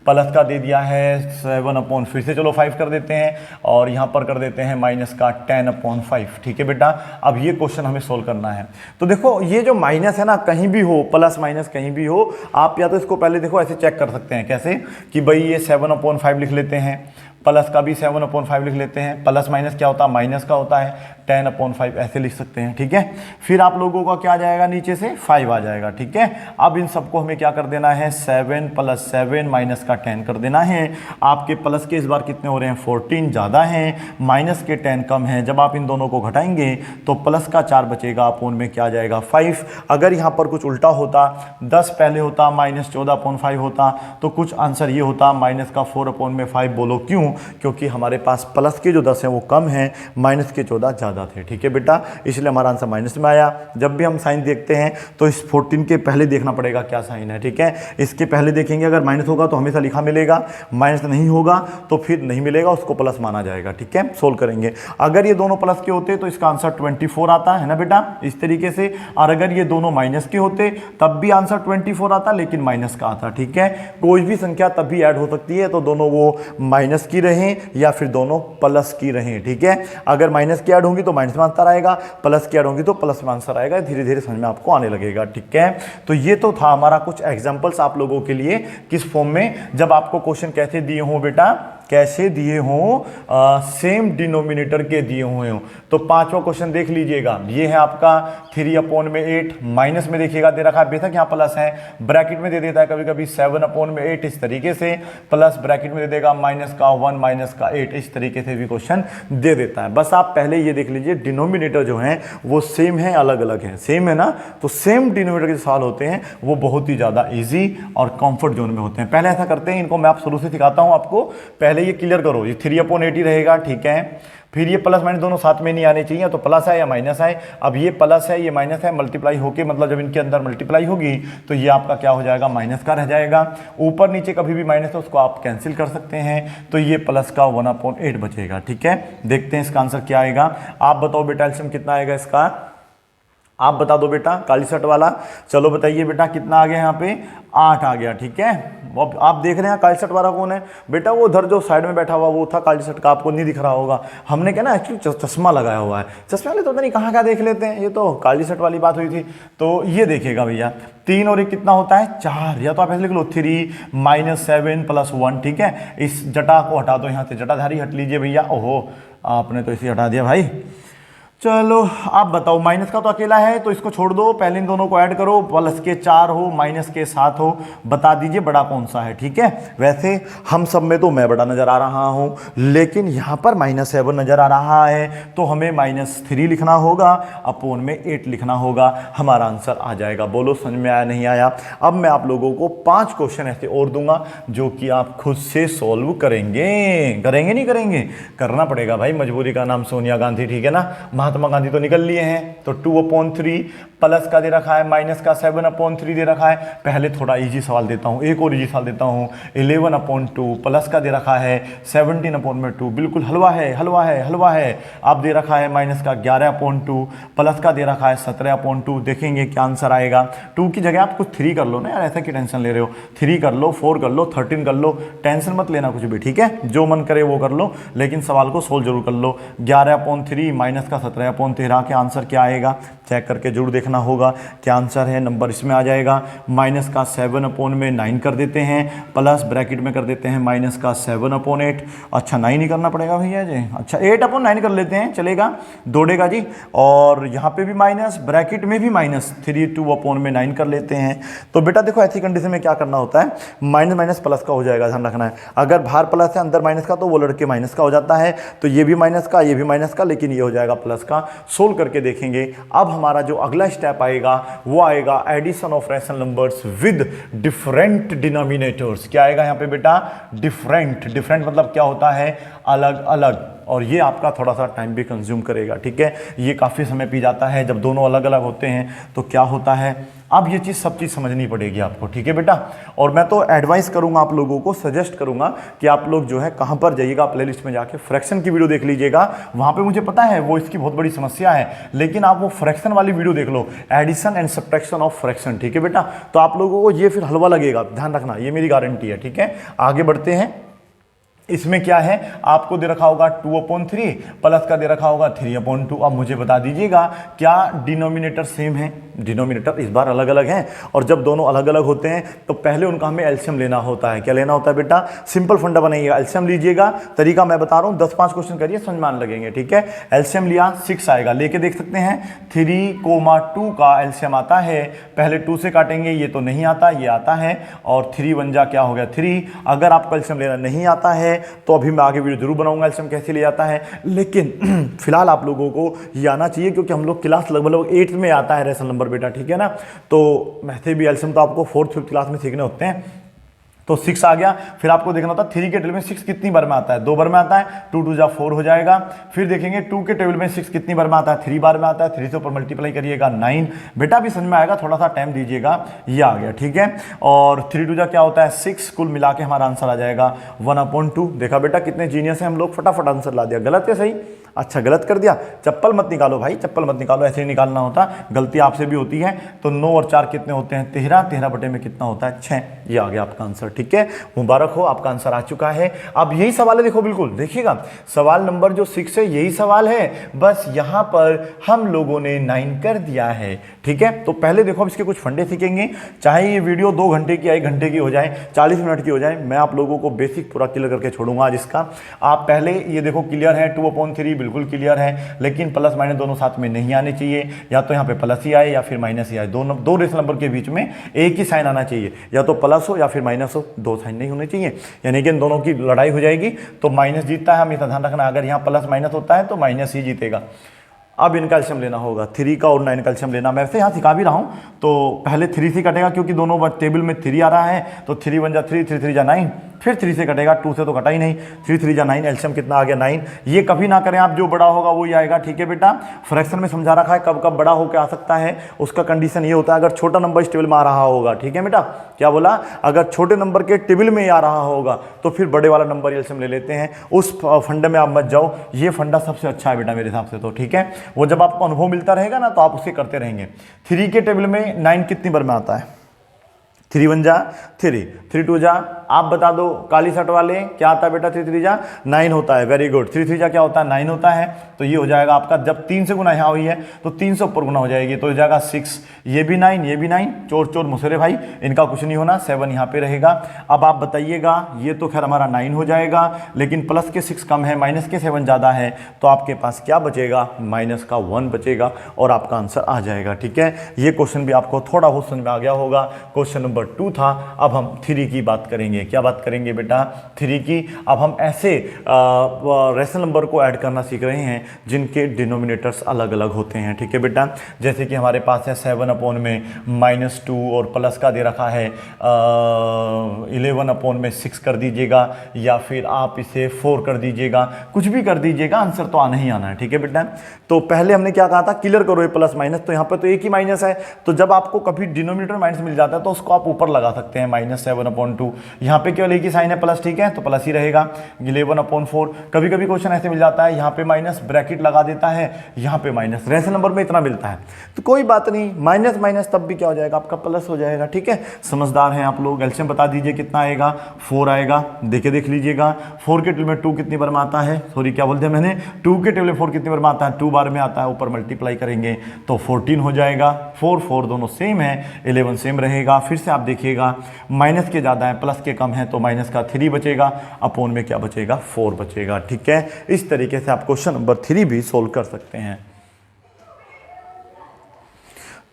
प्लस का दे दिया है 7/, फिर से चलो 5 कर देते हैं और यहाँ पर कर देते हैं माइनस का 10/5, ठीक है बेटा। अब ये क्वेश्चन हमें सोल्व करना है। तो देखो ये जो माइनस है ना, कहीं भी हो, प्लस माइनस कहीं भी हो, आप या तो इसको पहले देखो ऐसे चेक कर सकते हैं, कैसे कि भाई ये 7/5 लिख लेते हैं, प्लस का भी 7/5 लिख लेते हैं, प्लस माइनस क्या होता है माइनस का होता है, 10/5 ऐसे लिख सकते हैं, ठीक है। फिर आप लोगों का क्या आ जाएगा, नीचे से 5 आ जाएगा, ठीक है। अब इन सबको हमें क्या कर देना है, 7 + 7 माइनस का 10 कर देना है। आपके प्लस के इस बार कितने हो रहे हैं, 14 ज़्यादा हैं, माइनस के 10 कम हैं। जब आप इन दोनों को घटाएंगे तो प्लस का 4 बचेगा, अपोन में क्या जाएगा 5। अगर यहाँ पर कुछ उल्टा होता, 10 पहले होता, -14/5 होता, तो कुछ आंसर ये होता माइनस का 4/5। बोलो क्यों, क्योंकि हमारे पास प्लस के जो 10 हैं वो कम हैं, माइनस के 14 ज़्यादा थे, ठीक है बेटा। इसलिए हमारा आंसर माइनस में आया। जब भी हम साइन देखते हैं तो इस 14 के पहले देखना पड़ेगा क्या साइन है, ठीक है। इसके पहले देखेंगे, अगर माइनस होगा तो हमेशा लिखा मिलेगा, माइनस नहीं होगा तो फिर नहीं मिलेगा, उसको प्लस माना जाएगा, ठीक है। सोल्व करेंगे, अगर ये दोनों प्लस के होते तो इसका आंसर 24 आता है ना बेटा, इस तरीके से। और अगर ये दोनों माइनस के होते तब भी आंसर 24 आता, लेकिन माइनस का आता, ठीक है। कोई भी संख्या तब भी ऐड हो सकती है, तो दोनों वो माइनस की रहें या फिर दोनों प्लस की रहें, ठीक है। अगर माइनस की ऐड होंगी तो माइनस में आंसर आएगा, प्लस की ऐड होंगी तो प्लस में आंसर आएगा। धीरे धीरे समझ में आपको आने लगेगा, ठीक है। तो ये तो था हमारा कुछ एग्जांपल्स आप लोगों के लिए, किस फॉर्म में, जब आपको क्वेश्चन कैसे दिए हों बेटा, कैसे दिए हों, सेम डिनोमिनेटर के दिए हुए हों। तो 5वां क्वेश्चन देख लीजिएगा, ये है आपका 3/8, माइनस में देखिएगा दे रखा है, बेशक यहाँ प्लस है, ब्रैकेट में दे देता है कभी कभी 7/8, इस तरीके से, प्लस ब्रैकेट में दे देगा माइनस का 1 माइनस का 8, इस तरीके से भी क्वेश्चन दे देता है। बस आप पहले ये देख लीजिए डिनोमिनेटर जो है वो सेम है अलग अलग है, सेम है ना, तो सेम डिनोमिनेटर के सवाल होते हैं वो बहुत ही ज़्यादा ईजी और कंफर्ट जोन में होते हैं। पहले ऐसा करते हैं, इनको मैं आप शुरू से सिखाता हूँ आपको, पहले ये क्लियर करो, ये 3/8 ही रहेगा, ठीक है। फिर ये प्लस माइनस दोनों साथ में नहीं आने चाहिए, तो प्लस है या माइनस है। अब ये प्लस है ये माइनस है, मल्टीप्लाई होके, मतलब जब इनके अंदर मल्टीप्लाई होगी तो ये आपका क्या हो जाएगा, माइनस का रह जाएगा। ऊपर नीचे कभी भी माइनस है उसको आप कैंसिल कर सकते हैं, तो ये प्लस का 1/8 बचेगा, ठीक है। देखते हैं इसका आंसर क्या आएगा। आप बताओ बेटा एलसीएम कितना आएगा इसका, आप बता दो बेटा, काली शर्ट वाला। चलो बताइए बेटा कितना आ गया यहाँ पे, 8 आ गया। ठीक है, अब आप देख रहे हैं काली शर्ट वाला कौन है बेटा, वो उधर जो साइड में बैठा हुआ वो था काली शर्ट का, आपको नहीं दिख रहा होगा। हमने क्या ना एक्चुअली चश्मा लगाया हुआ है, चश्मे वाले तो पता नहीं कहाँ क्या देख लेते हैं, ये तो काली शर्ट वाली बात हुई थी। तो ये देखिएगा भैया 3 और 1 कितना होता है 4, या तो आप ऐसे लिख लो 3 - 7 + 1। ठीक है, इस जटा को हटा दो, यहाँ से जटाधारी हट लीजिए भैया। ओहो, आपने तो इसे हटा दिया भाई। चलो आप बताओ, माइनस का तो अकेला है तो इसको छोड़ दो, पहले इन दोनों को ऐड करो, प्लस के 4 हो माइनस के 7 हो, बता दीजिए बड़ा कौन सा है। ठीक है, वैसे हम सब में तो मैं बड़ा नजर आ रहा हूं, लेकिन यहां पर -7 नजर आ रहा है तो हमें -3 लिखना होगा, अपोन में 8 लिखना होगा, हमारा आंसर आ जाएगा। बोलो समझ में आया नहीं आया? अब मैं आप लोगों को 5 क्वेश्चन ऐसे और दूंगा जो कि आप खुद से सॉल्व करेंगे। करेंगे नहीं करेंगे? करना पड़ेगा भाई, मजबूरी का नाम सोनिया गांधी। ठीक है ना, महात्मा गांधी तो निकल लिए हैं। तो 2/3 प्लस का दे रखा है, माइनस का 7/3 दे रखा है। पहले थोड़ा इजी सवाल देता हूं, एक और इजी सवाल देता हूं। 11/2 प्लस का दे रखा है 17/2, बिल्कुल हलवा है हलवा है हलवा है। आप दे रखा है माइनस का 11/2, प्लस का दे रखा है 17/2। देखेंगे क्या आंसर आएगा। 2 की जगह आप कुछ 3 कर लो ना यार, ऐसा की टेंशन ले रहे हो। 3 कर लो, 4 कर लो, 13 कर लो, टेंशन मत लेना कुछ भी। ठीक है, जो मन करे वो कर लो, लेकिन सवाल को सोल्व जरूर कर लो। 11/3 माइनस का 17/13 के आंसर क्या आएगा, चेक करके जरूर देखना होगा क्या आंसर है। नंबर इसमें आ जाएगा, माइनस का 7/9 कर देते हैं, प्लस ब्रैकेट में कर देते हैं माइनस का 7/8। अच्छा 9 ही करना पड़ेगा भैया जी, अच्छा 8/9 कर लेते हैं, चलेगा, दौड़ेगा जी। और यहाँ पे भी माइनस, ब्रैकेट में भी -3 2/9 कर लेते हैं। तो बेटा देखो ऐसी कंडीशन में क्या करना होता है, माइनस माइनस प्लस का हो जाएगा, ध्यान रखना है। अगर बाहर प्लस है अंदर माइनस का तो वो लड़के माइनस का हो जाता है। तो ये भी माइनस का, ये भी माइनस का, लेकिन ये हो जाएगा प्लस का। सोल्व करके देखेंगे। अब हमारा जो अगला स्टेप आएगा वो आएगा addition of rational numbers with different denominators. क्या आएगा यहाँ पे बेटा, डिफरेंट। डिफरेंट मतलब क्या होता है, अलग अलग। और ये आपका थोड़ा सा टाइम भी कंज्यूम करेगा। ठीक है, ये काफ़ी समय पी जाता है जब दोनों अलग अलग होते हैं तो क्या होता है। अब ये चीज़ सब चीज़ समझनी पड़ेगी आपको। ठीक है बेटा, और मैं तो एडवाइस करूंगा आप लोगों को, सजेस्ट करूंगा कि आप लोग जो है कहाँ पर जाइएगा, प्लेलिस्ट में जाके फ्रैक्शन की वीडियो देख लीजिएगा। वहाँ पे मुझे पता है वो इसकी बहुत बड़ी समस्या है, लेकिन आप वो फ्रैक्शन वाली वीडियो देख लो, addition and subtraction of fraction. ठीक है बेटा, तो आप लोगों को ये फिर हलवा लगेगा, ध्यान रखना, ये मेरी गारंटी है। ठीक है, आगे बढ़ते हैं। इसमें क्या है, आपको दे रखा होगा 2/3, प्लस का दे रखा होगा 3/2। अब मुझे बता दीजिएगा क्या डिनोमिनेटर सेम है, डिनोमिनेटर इस बार अलग अलग हैं। और जब दोनों अलग अलग होते हैं तो पहले उनका हमें एलसीएम लेना होता है। क्या लेना होता है बेटा, सिंपल फंडा बनाइएगा, एलसीएम लीजिएगा। तरीका मैं बता रहा हूँ, 10-5 क्वेश्चन करिए, समझ में आने लगेंगे। ठीक है, एलसीएम लिया 6 आएगा, लेके देख सकते हैं 3,2 का एलसीएम आता है। पहले 2 से काटेंगे, ये तो नहीं आता, ये आता है। और 3 1 जा क्या हो गया 3। अगर आपको एलसीएम लेना नहीं आता है तो अभी मैं आगे वीडियो जरूर बनाऊंगा एलसीएम कैसे ले जाता है, लेकिन फिलहाल आप लोगों को ये आना चाहिए क्योंकि हम लोग क्लास लगभग 8th में आता है रैशनल नंबर बेटा। ठीक है ना, तो वैसे भी एलसीएम तो आपको 4th-5th क्लास में सीखने होते हैं। तो 6 आ गया, फिर आपको देखना होता है 3 के टेबल में 6 कितनी बार में आता है, 2 बार में आता है, 2 2 जा 4 हो जाएगा। फिर देखेंगे 2 के टेबल में 6 कितनी बार में आता है, 3 बार में आता है, 3 से ऊपर मल्टीप्लाई करिएगा 9। बेटा भी समझ में आएगा, थोड़ा सा टाइम दीजिएगा, ये आ गया। ठीक है, और 3 2 जा क्या होता है 6, कुल मिला के हमारा आंसर आ जाएगा 1/2। देखा बेटा कितने जीनियस हैं हम लोग, फटाफट आंसर ला दिया। गलत है सही, अच्छा गलत कर दिया, चप्पल मत निकालो भाई, चप्पल मत निकालो, ऐसे ही निकालना होता, गलती आपसे भी होती है। तो 9 और 4 कितने होते हैं 13, 13 बटे में कितना होता है 6। ये आ गया आपका आंसर। ठीक है, मुबारक हो, आपका आंसर आ चुका है। अब यही सवाल है, देखो बिल्कुल देखिएगा, सवाल नंबर जो 6 है यही सवाल है, बस यहां पर हम लोगों ने 9 कर दिया है। ठीक है, तो पहले देखो अब इसके कुछ फंडे सीखेंगे, चाहे ये वीडियो 2 घंटे की 1 घंटे की हो जाए, 40 मिनट की हो जाए, मैं आप लोगों को बेसिक पूरा क्लियर करके छोड़ूंगा आज इसका। आप पहले ये देखो क्लियर है, 2/3 बिल्कुल क्लियर है, लेकिन प्लस माइनस दोनों साथ में नहीं आने चाहिए, या तो यहाँ पे प्लस ही आए या फिर माइनस ही आए। दो रेशनल नंबर के बीच में एक ही साइन आना चाहिए, या तो प्लस हो या फिर माइनस हो, 2 साइन नहीं होने चाहिए, यानी कि इन दोनों की लड़ाई हो जाएगी तो माइनस जीतता है। हमेशा ध्यान रखना, अगर यहाँ प्लस माइनस होता है तो माइनस ही जीतेगा। अब इनका एलसीएम लेना होगा, 3 का और 9 का एलसीएम लेना। मैं वैसे यहाँ सिखा भी रहा हूँ, तो पहले 3 से कटेगा क्योंकि दोनों टेबल में 3 आ रहा है, तो 3 1 जा 3, 3 3 जा 9, फिर 3 से कटेगा, 2 से तो कटा ही नहीं, 3 3 जा 9, एलसीएम कितना आ गया 9। ये कभी ना करें आप, जो बड़ा होगा वही आएगा, ठीक है बेटा। फ्रैक्शन में समझा रखा है कब कब बड़ा होकर आ सकता है, उसका कंडीशन ये होता है अगर छोटा नंबर इस टेबल में आ रहा होगा, ठीक है बेटा। क्या बोला, अगर छोटे नंबर के टेबल में आ रहा होगा तो फिर बड़े वाला नंबर एलसीएम ले लेते हैं। उस फंडे में आप मत जाओ, ये फंडा सबसे अच्छा है बेटा मेरे हिसाब से तो, ठीक है। वो जब आपको अनुभव मिलता रहेगा ना तो आप उसे करते रहेंगे। 3 के टेबल में 9 कितनी बार में आता है? 3 1 जा 3, 3 2 जा, आप बता दो काली शर्ट वाले, क्या आता है बेटा? 3 3 जा 9 होता है, वेरी गुड। 3 3 जा क्या होता है? 9 होता है। तो ये हो जाएगा आपका, जब 3 से गुना यहाँ हुई है तो 3 से ऊपर गुना हो जाएगी, तो हो जाएगा 6। ये भी 9, ये भी 9, चोर चोर मुसरे भाई, इनका कुछ नहीं होना, 7 यहाँ पे रहेगा। अब आप बताइएगा, ये तो खैर हमारा 9 हो जाएगा, लेकिन प्लस के 6 कम है, माइनस के 7 ज़्यादा है, तो आपके पास क्या बचेगा? माइनस का 1 बचेगा और आपका आंसर आ जाएगा, ठीक है। ये क्वेश्चन भी आपको थोड़ा बहुत समझ में आ गया होगा। क्वेश्चन नंबर 2 था। अब हम 3 की बात करेंगे। क्या बात करेंगे बेटा? 3 की। अब हम ऐसे रेशनल नंबर को ऐड करना सीख रहे हैं जिनके डिनोमिनेटर्स अलग अलग होते हैं, ठीक है बेटा। जैसे कि हमारे पास है 7 अपॉन में -2 और प्लस का दे रखा है 11 अपॉन में 6 कर दीजिएगा, या फिर आप इसे 4 कर दीजिएगा, कुछ भी कर दीजिएगा, आंसर तो आना ही आना है, ठीक है बेटा। तो पहले हमने क्या कहा था, क्लियर करो ये प्लस माइनस, तो यहाँ पे तो एक ही माइनस है, तो जब आपको कभी डिनोमिनेटर माइनस मिल जाता है तो उसको आप ऊपर लगा सकते हैं, -7/2। यहाँ पे केवल एक ही साइन है प्लस, ठीक है, तो प्लस ही रहेगा। 11/4। कभी कभी क्वेश्चन ऐसे मिल जाता है, यहाँ पे माइनस ब्रैकेट लगा देता है, यहाँ पे माइनस, रेशनल नंबर में इतना मिलता है तो कोई बात नहीं, माइनस माइनस तब भी क्या हो जाएगा आपका? प्लस हो जाएगा, ठीक है। समझदार हैं आप लोग। एलसीएम बता दीजिए कितना आएगा? 4 आएगा। देख लीजिएगा, 4 के टेबल में 2 कितनी बार में आता है? सॉरी क्या बोलते हैं मैंने, 2 के टेबल में 4 कितनी बार में आता है? 2 बार में आता है। ऊपर मल्टीप्लाई करेंगे तो 14 हो जाएगा। 4 4 दोनों सेम है, 11 सेम रहेगा। फिर से आप देखिएगा, माइनस के ज़्यादा है, प्लस के कम है, तो माइनस का 3 बचेगा, अपोन में क्या बचेगा? 4 बचेगा, ठीक है। इस तरीके से आप क्वेश्चन नंबर 3 भी सोल्व कर सकते हैं।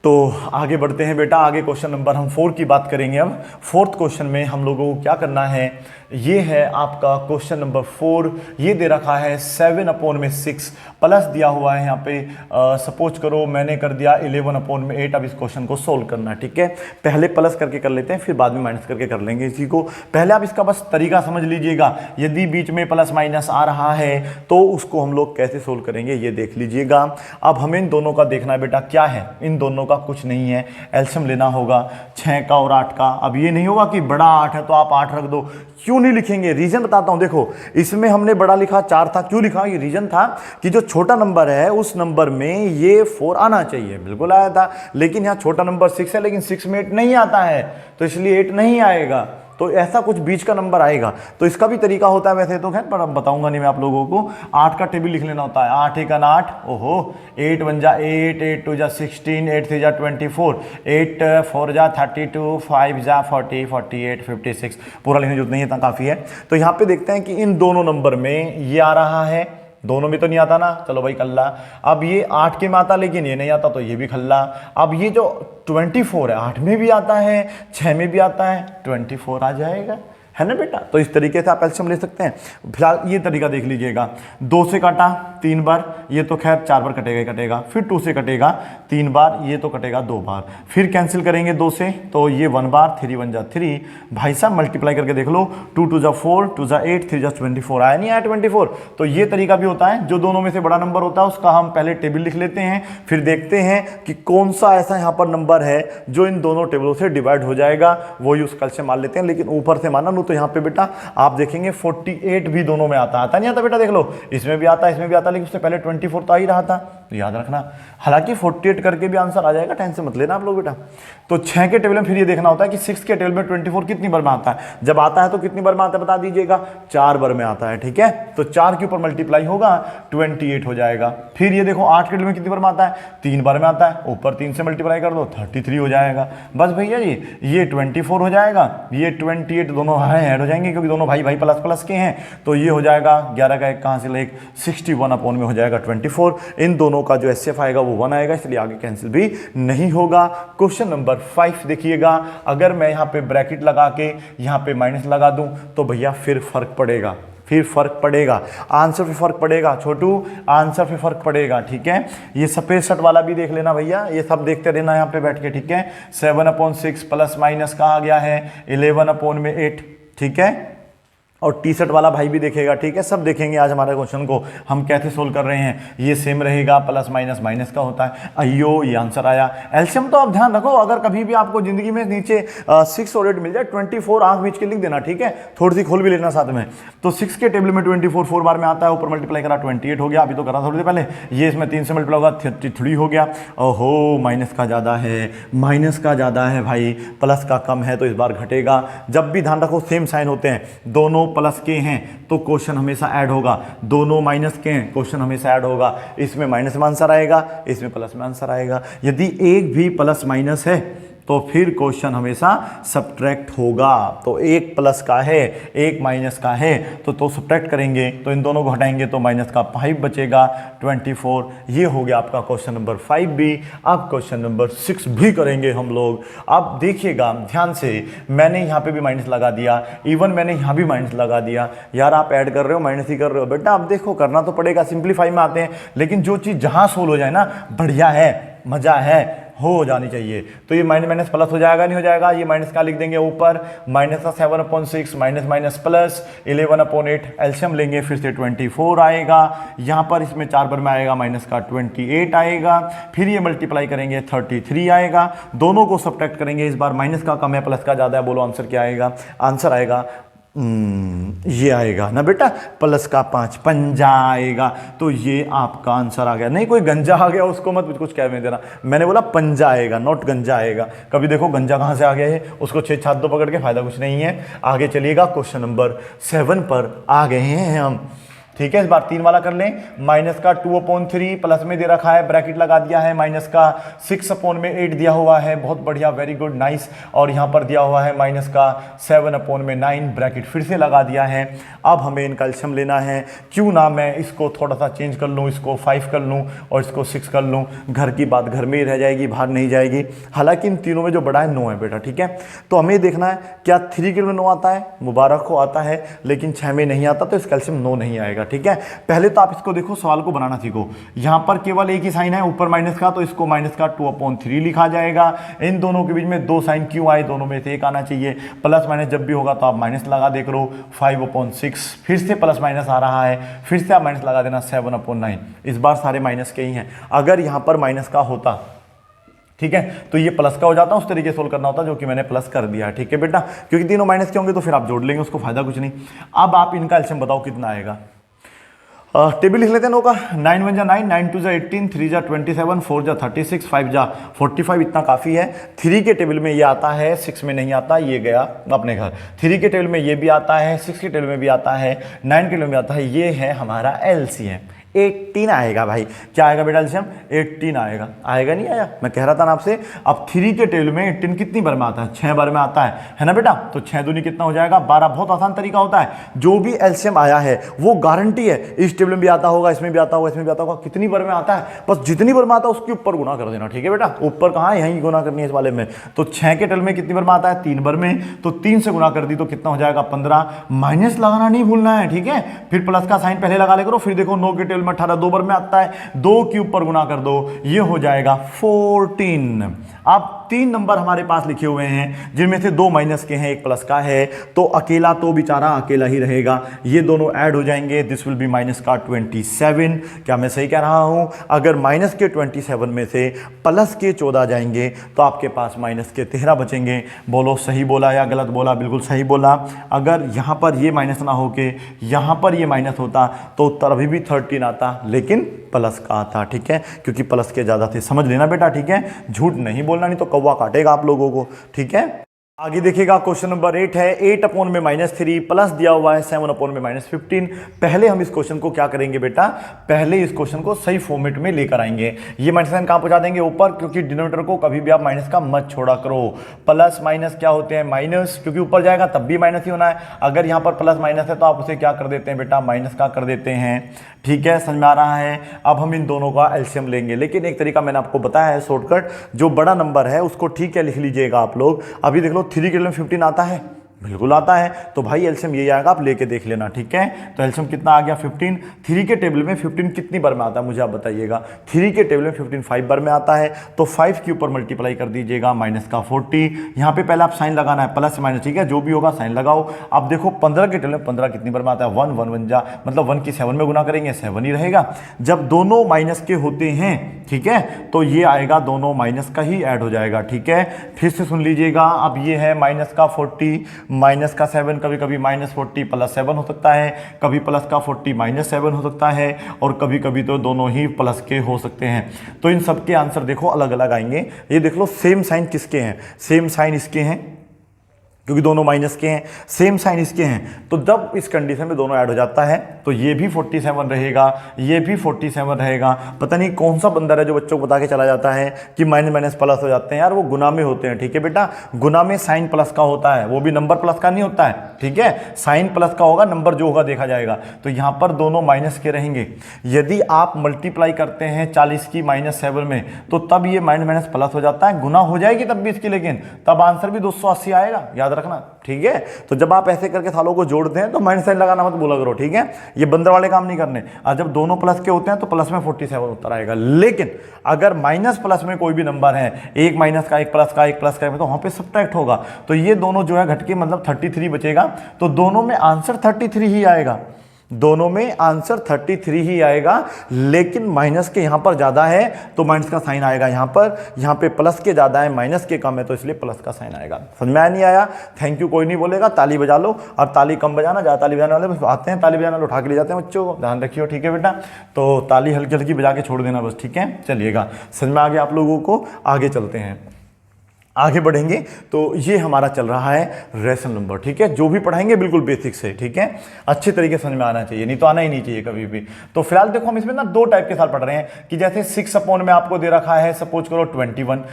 तो आगे बढ़ते हैं बेटा। आगे क्वेश्चन नंबर हम 4 की बात करेंगे। अब 4th क्वेश्चन में हम लोगों को क्या करना है, ये है आपका क्वेश्चन नंबर 4। ये दे रखा है 7/6 प्लस दिया हुआ है यहाँ पे। सपोज करो मैंने कर दिया 11/8। अब इस क्वेश्चन को सोल्व करना है, ठीक है। पहले प्लस करके कर लेते हैं, फिर बाद में माइनस करके कर लेंगे इसी को। पहले आप इसका बस तरीका समझ लीजिएगा, यदि बीच में प्लस माइनस आ रहा है तो उसको हम लोग कैसे सोल्व करेंगे ये देख लीजिएगा। अब हमें इन दोनों का देखना है बेटा, क्या है इन दोनों का? कुछ नहीं है, एलसीएम लेना होगा 6 का और 8 का। अब ये नहीं होगा कि बड़ा 8 है तो आप 8 रख दो, क्यों नहीं लिखेंगे? रीजन बताता हूं। देखो इसमें हमने बड़ा लिखा, 4 था, क्यों लिखा? ये रीजन था कि जो छोटा नंबर है उस नंबर में ये 4 आना चाहिए, बिल्कुल आया था। लेकिन यहाँ छोटा नंबर 6 है, लेकिन 6 में 8 नहीं आता है, तो इसलिए 8 नहीं आएगा। तो ऐसा कुछ बीच का नंबर आएगा। तो इसका भी तरीका होता है वैसे तो, खैर पर अब बताऊंगा नहीं मैं आप लोगों को। 8 का टेबल लिख लेना होता है। 8 1 8, ओहो, 8 1 जा 8, 8 2 जा 16, 8 3 जा 24, 8 4 जा 32, 5 जा 40, 48, 56। पूरा लिखने की जरूरत नहीं है, इतना काफ़ी है। तो यहाँ पे देखते हैं कि इन दोनों नंबर में ये आ रहा है, दोनों में तो नहीं आता ना, चलो भाई खल्ला। अब ये 8 के में आता लेकिन ये नहीं आता, तो ये भी खल्ला। अब ये जो 24 है, 8 में भी आता है, 6 में भी आता है, 24 आ जाएगा, है ना बेटा। तो इस तरीके से आप एलसीएम ले सकते हैं। फिलहाल ये तरीका देख लीजिएगा, 2 से काटा 3 बार, ये तो खैर 4 बार कटेगा ही कटेगा। फिर 2 से कटेगा 3 बार, ये तो कटेगा 2 बार। फिर कैंसिल करेंगे 2 से, तो ये 1 बार, 3 1 जा 3। भाई साहब मल्टीप्लाई करके देख लो, 2 2 जा 4, 2 जा 8, 3 जा 24। आया नहीं आया 24? तो ये तरीका भी होता है। जो दोनों में से बड़ा नंबर होता है उसका हम पहले टेबल लिख लेते हैं, फिर देखते हैं कि कौन सा ऐसा यहाँ पर नंबर है जो इन दोनों टेबलों से डिवाइड हो जाएगा, वही उस कल से मान लेते हैं। लेकिन ऊपर से माना तो यहाँ पे बेटा आप देखेंगे 48 भी दोनों में आता नहीं आता बेटा? देख लो, इसमें भी आता, इसमें भी आता, लेकिन उससे पहले 24 तो आ ही रहा था, तो याद रखना। हालांकि 48 करके भी आंसर आ जाएगा, टेंशन मत लेना आप लोग बेटा। तो 6 के टेबल में फिर ये देखना होता है कि 6 के टेबल में 24 कितनी बार में आता है। जब आता है तो कितनी बार में आता है बता दीजिएगा? 4 बार में आता है, ठीक है। तो 4 के ऊपर मल्टीप्लाई होगा, 28 हो जाएगा। फिर ये देखो 8 के टेबल में कितनी बार में आता है? 3 बार में आता है, ऊपर 3 से मल्टीप्लाई कर दो, 33 हो जाएगा। बस भैया जी, ये 24 हो जाएगा, ये 28 दोनों ऐड हो जाएंगे क्योंकि दोनों भाई भाई प्लस प्लस के हैं। तो ये हो जाएगा 11 का 1 कहाँ से ले 61 अपॉन में हो जाएगा 24। इन दोनों का जो एचसीएफ आएगा वो 1 आएगा, इसलिए आगे कैंसिल भी नहीं होगा। क्वेश्चन नंबर 5 देखिएगा, अगर मैं यहाँ पे ब्रैकेट लगा के यहाँ पे माइनस लगा दूं तो भैया फिर फर्क पड़ेगा, फिर फर्क पड़ेगा, आंसर पे फर्क पड़ेगा छोटू, आंसर पे फर्क पड़ेगा, ठीक है। ये सफेद शर्ट वाला भी देख लेना भैया, ये सब देखते रहना यहाँ पे बैठ के, ठीक है। 7/6 प्लस माइनस कहा गया है 11/8, ठीक है। और टी शर्ट वाला भाई भी देखेगा, ठीक है, सब देखेंगे आज हमारे क्वेश्चन को हम कैसे सोल्व कर रहे हैं। ये सेम रहेगा, प्लस माइनस माइनस का होता है। अयो ये आंसर आया। एलसीएम तो आप ध्यान रखो, अगर कभी भी आपको जिंदगी में नीचे 6 और 8 मिल जाए 24 आंख बीच के लिख देना, ठीक है, थोड़ी सी खोल भी लेना साथ में। तो 6 के टेबल में 24 4 बार में आता है, ऊपर मल्टीप्लाई करा 28 हो गया, अभी तो करा थोड़ी देर पहले। ये इसमें 3 से मल्टीप्लाई होगा 33 हो गया। ओहो माइनस का ज़्यादा है, माइनस का ज़्यादा है भाई, प्लस का कम है तो इस बार घटेगा। जब भी ध्यान रखो सेम साइन होते हैं, दोनों प्लस के हैं तो क्वेश्चन हमेशा ऐड होगा, दोनों माइनस के हैं क्वेश्चन हमेशा ऐड होगा। इसमें माइनस में आंसर आएगा, इसमें प्लस में आंसर आएगा। यदि एक भी प्लस माइनस है तो फिर क्वेश्चन हमेशा सब्ट्रैक्ट होगा। तो एक प्लस का है एक माइनस का है तो सब्ट्रैक्ट करेंगे, तो इन दोनों को हटाएंगे तो माइनस का 5 बचेगा 24। ये हो गया आपका क्वेश्चन नंबर 5 भी। अब क्वेश्चन नंबर 6 भी करेंगे हम लोग। अब देखिएगा ध्यान से, मैंने यहाँ पे भी माइनस लगा दिया, इवन मैंने यहाँ भी माइनस लगा दिया। यार आप ऐड कर रहे हो माइनस ही कर रहे हो, बेटा आप देखो करना तो पड़ेगा, सिंप्लीफाई में आते हैं, लेकिन जो चीज़ जहाँ सोल्व हो जाए ना, बढ़िया है, मज़ा है, हो जानी चाहिए। तो ये माइनस माइनस प्लस हो जाएगा, नहीं हो जाएगा, ये माइनस का लिख देंगे ऊपर, माइनस का 7/6 माइनस माइनस प्लस 11/8, एलसीएम लेंगे फिर से 24 आएगा, यहाँ पर इसमें 4 बार में आएगा, माइनस का 28 आएगा, फिर ये मल्टीप्लाई करेंगे 33 आएगा, दोनों को सब्ट्रैक्ट करेंगे, इस बार माइनस का कम है प्लस का ज़्यादा है, बोलो आंसर क्या आएगा। आंसर आएगा ये आएगा ना बेटा, प्लस का 5 पंजा आएगा। तो ये आपका आंसर आ गया। नहीं कोई गंजा आ गया उसको मत कुछ कह देना, मैंने बोला पंजा आएगा नॉट गंजा आएगा। कभी देखो गंजा कहाँ से आ गया है, उसको 6 छात दो पकड़ के फायदा कुछ नहीं है। आगे चलिएगा, क्वेश्चन नंबर 7 पर आ गए हैं हम, ठीक है। इस बार 3 वाला कर लें। माइनस का 2/3 प्लस में दे रखा है, ब्रैकेट लगा दिया है, माइनस का 6/8 दिया हुआ है, बहुत बढ़िया, वेरी गुड, नाइस। और यहाँ पर दिया हुआ है माइनस का 7/9, ब्रैकेट फिर से लगा दिया है। अब हमें इनका एलसीएम लेना है। क्यों ना मैं इसको थोड़ा सा चेंज कर लूँ, इसको 5 कर लूँ और इसको 6 कर लूँ, घर की बात घर में ही रह जाएगी, बाहर नहीं जाएगी। हालांकि इन तीनों में जो बड़ा है 9 है बेटा, ठीक है। तो हमें देखना है क्या 3 के में 9 आता है, मुबारक को आता है, लेकिन 6 में नहीं आता, तो इसका एलसीएम 9 नहीं आएगा, ठीक है। पहले तो आप इसको देखो, सवाल को बनाना सीखो। यहां पर केवल एक ही साइन है ऊपर माइनस का, तो इसको माइनस का 2/3 लिखा जाएगा। इन दोनों के बीच में 2 साइन क्यों आए, दोनों में से एक आना चाहिए। प्लस माइनस जब भी होगा तो आप माइनस लगा देख लो, 5/6, फिर से प्लस माइनस आ रहा है, फिर से आप माइनस लगा देना 7/9। इस बार सारे माइनस के ही हैं। अगर यहां पर माइनस का होता, ठीक है, तो ये प्लस का हो जाता, उस तरीके से सोल्व करना होता जो कि मैंने प्लस कर दिया, ठीक है बेटा। क्योंकि तीनों माइनस के होंगे तो फिर आप जोड़ लेंगे, उसको फायदा कुछ नहीं। अब आप इनका एलसीएम बताओ कितना आएगा। टेबल लिख लेते हैं का। 9 1 जा 9, 9 2 जा 18, 3 जा 27, 4 जा 36, 5 जा 45, इतना काफ़ी है। 3 के टेबल में ये आता है, 6 में नहीं आता, ये गया अपने घर। 3 के टेबल में ये भी आता है, 6 के टेबल में भी आता है, 9 के टेबल में आता है। ये है हमारा एलसीएम, 18 आएगा भाई। क्या आएगा बेटा एलसीएम? 18 आएगा। आएगा नहीं आया, मैं कह रहा था ना आपसे। अब 3 के टेबल में 18 कितनी बार में आता है? 6 बार में आता है ना बेटा। तो 6 दूनी कितना हो जाएगा? 12। बहुत आसान तरीका होता है, जो भी एलसीएम आया है वो गारंटी है इस टेबल में भी आता होगा, इसमें भी आता होगा, इसमें भी आता होगा। कितनी बार में आता है, बस जितनी बार में आता है उसके ऊपर गुना कर देना, ठीक है बेटा। ऊपर कहाँ है, यहीं गुना करनी है इस वाले में। तो 6 के टेबल में कितनी बार में आता है? 3 बार में। तो 3 से गुना कर दी तो कितना हो जाएगा? 15। माइनस लगाना नहीं भूलना है, ठीक है। फिर प्लस का साइन पहले लगा ले करो। फिर देखो 9 के टेबल में 18 2 बार में आता है, 2 के ऊपर गुना कर दो, ये हो जाएगा 14। अब 3 नंबर हमारे पास लिखे हुए हैं, जिनमें से 2 माइनस के हैं, 1 प्लस का है। तो अकेला तो बेचारा अकेला ही रहेगा, ये दोनों ऐड हो जाएंगे। दिस विल बी माइनस का 27। क्या मैं सही कह रहा हूं? अगर माइनस के 27 में से प्लस के 14 जाएंगे तो आपके पास माइनस के 13 बचेंगे। बोलो सही बोला या गलत बोला? बिल्कुल सही बोला। अगर यहां पर ये माइनस ना होके यहां पर ये माइनस होता तो उत्तर अभी भी 13 आता, लेकिन प्लस का आता, ठीक है, क्योंकि प्लस के ज्यादा थे। समझ लेना बेटा, ठीक है। झूठ नहीं बोलना, नहीं तो कौवा काटेगा आप लोगों को, ठीक है। आगे देखिएगा, क्वेश्चन नंबर 8 है। 8/-3 प्लस दिया हुआ है 7/-15। पहले हम इस क्वेश्चन को क्या करेंगे बेटा? पहले इस क्वेश्चन को सही फॉर्मेट में लेकर आएंगे। ये माइनस साइन कहां पहुंचा देंगे? ऊपर, क्योंकि डिनोमिनेटर को कभी भी आप माइनस का मत छोड़ा करो। प्लस माइनस क्या होते हैं? माइनस, क्योंकि ऊपर जाएगा तब भी माइनस ही होना है। अगर यहां पर प्लस माइनस है तो आप उसे क्या कर देते हैं बेटा? माइनस का कर देते हैं, ठीक है। समझ में आ रहा है? अब हम इन दोनों का एलसीएम लेंगे, लेकिन एक तरीका मैंने आपको बताया है शॉर्टकट। जो बड़ा नंबर है उसको ठीक है लिख लीजिएगा आप लोग। अभी देख लो 3 के लिए 15 आता है, बिल्कुल आता है। तो भाई एलसीएम यही आएगा, आप लेके देख लेना, ठीक है। तो एलसीएम कितना आ गया 15। 3 के टेबल में 15 कितनी बार में आता है मुझे आप बताइएगा। 3 के टेबल में 15 5 बार में आता है, तो 5 के ऊपर मल्टीप्लाई कर दीजिएगा माइनस का 40। यहाँ पे पहले आप साइन लगाना है, प्लस माइनस, ठीक है, जो भी होगा साइन लगाओ। अब देखो 15 के टेबल में 15 कितनी बार में आता है, 1 1 1 जा, मतलब 1 की 7 में गुना करेंगे 7 ही रहेगा। जब दोनों माइनस के होते हैं, ठीक है, तो ये आएगा दोनों माइनस का ही ऐड हो जाएगा, ठीक है। फिर से सुन लीजिएगा, अब ये है माइनस का 40 माइनस का 7, कभी कभी माइनस 40 प्लस 7 हो सकता है, कभी प्लस का 40 माइनस 7 हो सकता है, और कभी कभी तो दोनों ही प्लस के हो सकते हैं। तो इन सब के आंसर देखो अलग अलग आएंगे। ये देख लो सेम साइन किसके हैं, सेम साइन इसके हैं, क्योंकि दोनों माइनस के हैं, सेम साइन इसके हैं। तो जब इस कंडीशन में दोनों ऐड हो जाता है तो ये भी 47 रहेगा, ये भी 47 रहेगा। पता नहीं कौन सा बंदर है जो बच्चों को बता के चला जाता है कि माइनस माइनस प्लस हो जाते हैं। यार वो गुना में होते हैं, ठीक है बेटा, गुना में साइन प्लस का होता है, वो भी नंबर प्लस का नहीं होता है, ठीक है। साइन प्लस का होगा, नंबर जो होगा देखा जाएगा। तो यहाँ पर दोनों माइनस के रहेंगे। यदि आप मल्टीप्लाई करते हैं 40 की माइनस 7 में, तो तब ये माइनस माइनस प्लस हो जाता है, गुना हो जाएगी तब भी इसकी, लेकिन तब आंसर भी 280 आएगा, याद रखना, ठीक है। तो जब आप ऐसे करके सालों को जोड़ते हैं तो माइनस साइन लगाना मत बोला करो, ठीक है। ये बंदर वाले काम नहीं करने। और जब दोनों प्लस के होते हैं तो प्लस में 47 उत्तर आएगा। लेकिन अगर माइनस प्लस में कोई भी नंबर है, एक माइनस का, एक प्लस का, एक प्लस का, तो वहां पे सब्ट्रैक्ट होगा, तो ये दोनों जो है घट के मतलब 33 बचेगा। तो दोनों में आंसर 33 ही आएगा, दोनों में आंसर 33 ही आएगा। लेकिन माइनस के यहां पर ज्यादा है तो माइनस का साइन आएगा यहां पर, यहां पे प्लस के ज्यादा है, माइनस के कम है, तो इसलिए प्लस का साइन आएगा। समझ में आया नहीं आया? थैंक यू कोई नहीं बोलेगा, ताली बजा लो। और ताली कम बजाना, ज्यादा ताली बजाने वाले बस आते हैं ताली बजाने वाले उठा के ले जाते हैं बच्चों को, ध्यान रखियो, ठीक है बेटा। तो ताली हल्की हल्की बजा के छोड़ देना बस, ठीक है। चलिएगा, समझ में आ गया आप लोगों को? आगे चलते हैं, आगे बढ़ेंगे। तो ये हमारा चल रहा है रेशनल नंबर, ठीक है। जो भी पढ़ाएंगे बिल्कुल बेसिक से, ठीक है, अच्छे तरीके से समझ में आना चाहिए, नहीं तो आना ही नहीं चाहिए कभी भी। तो फिलहाल देखो हम इसमें ना 2 टाइप के साथ पढ़ रहे हैं कि जैसे 6 अपॉन में आपको दे रखा है, सपोज करो 21,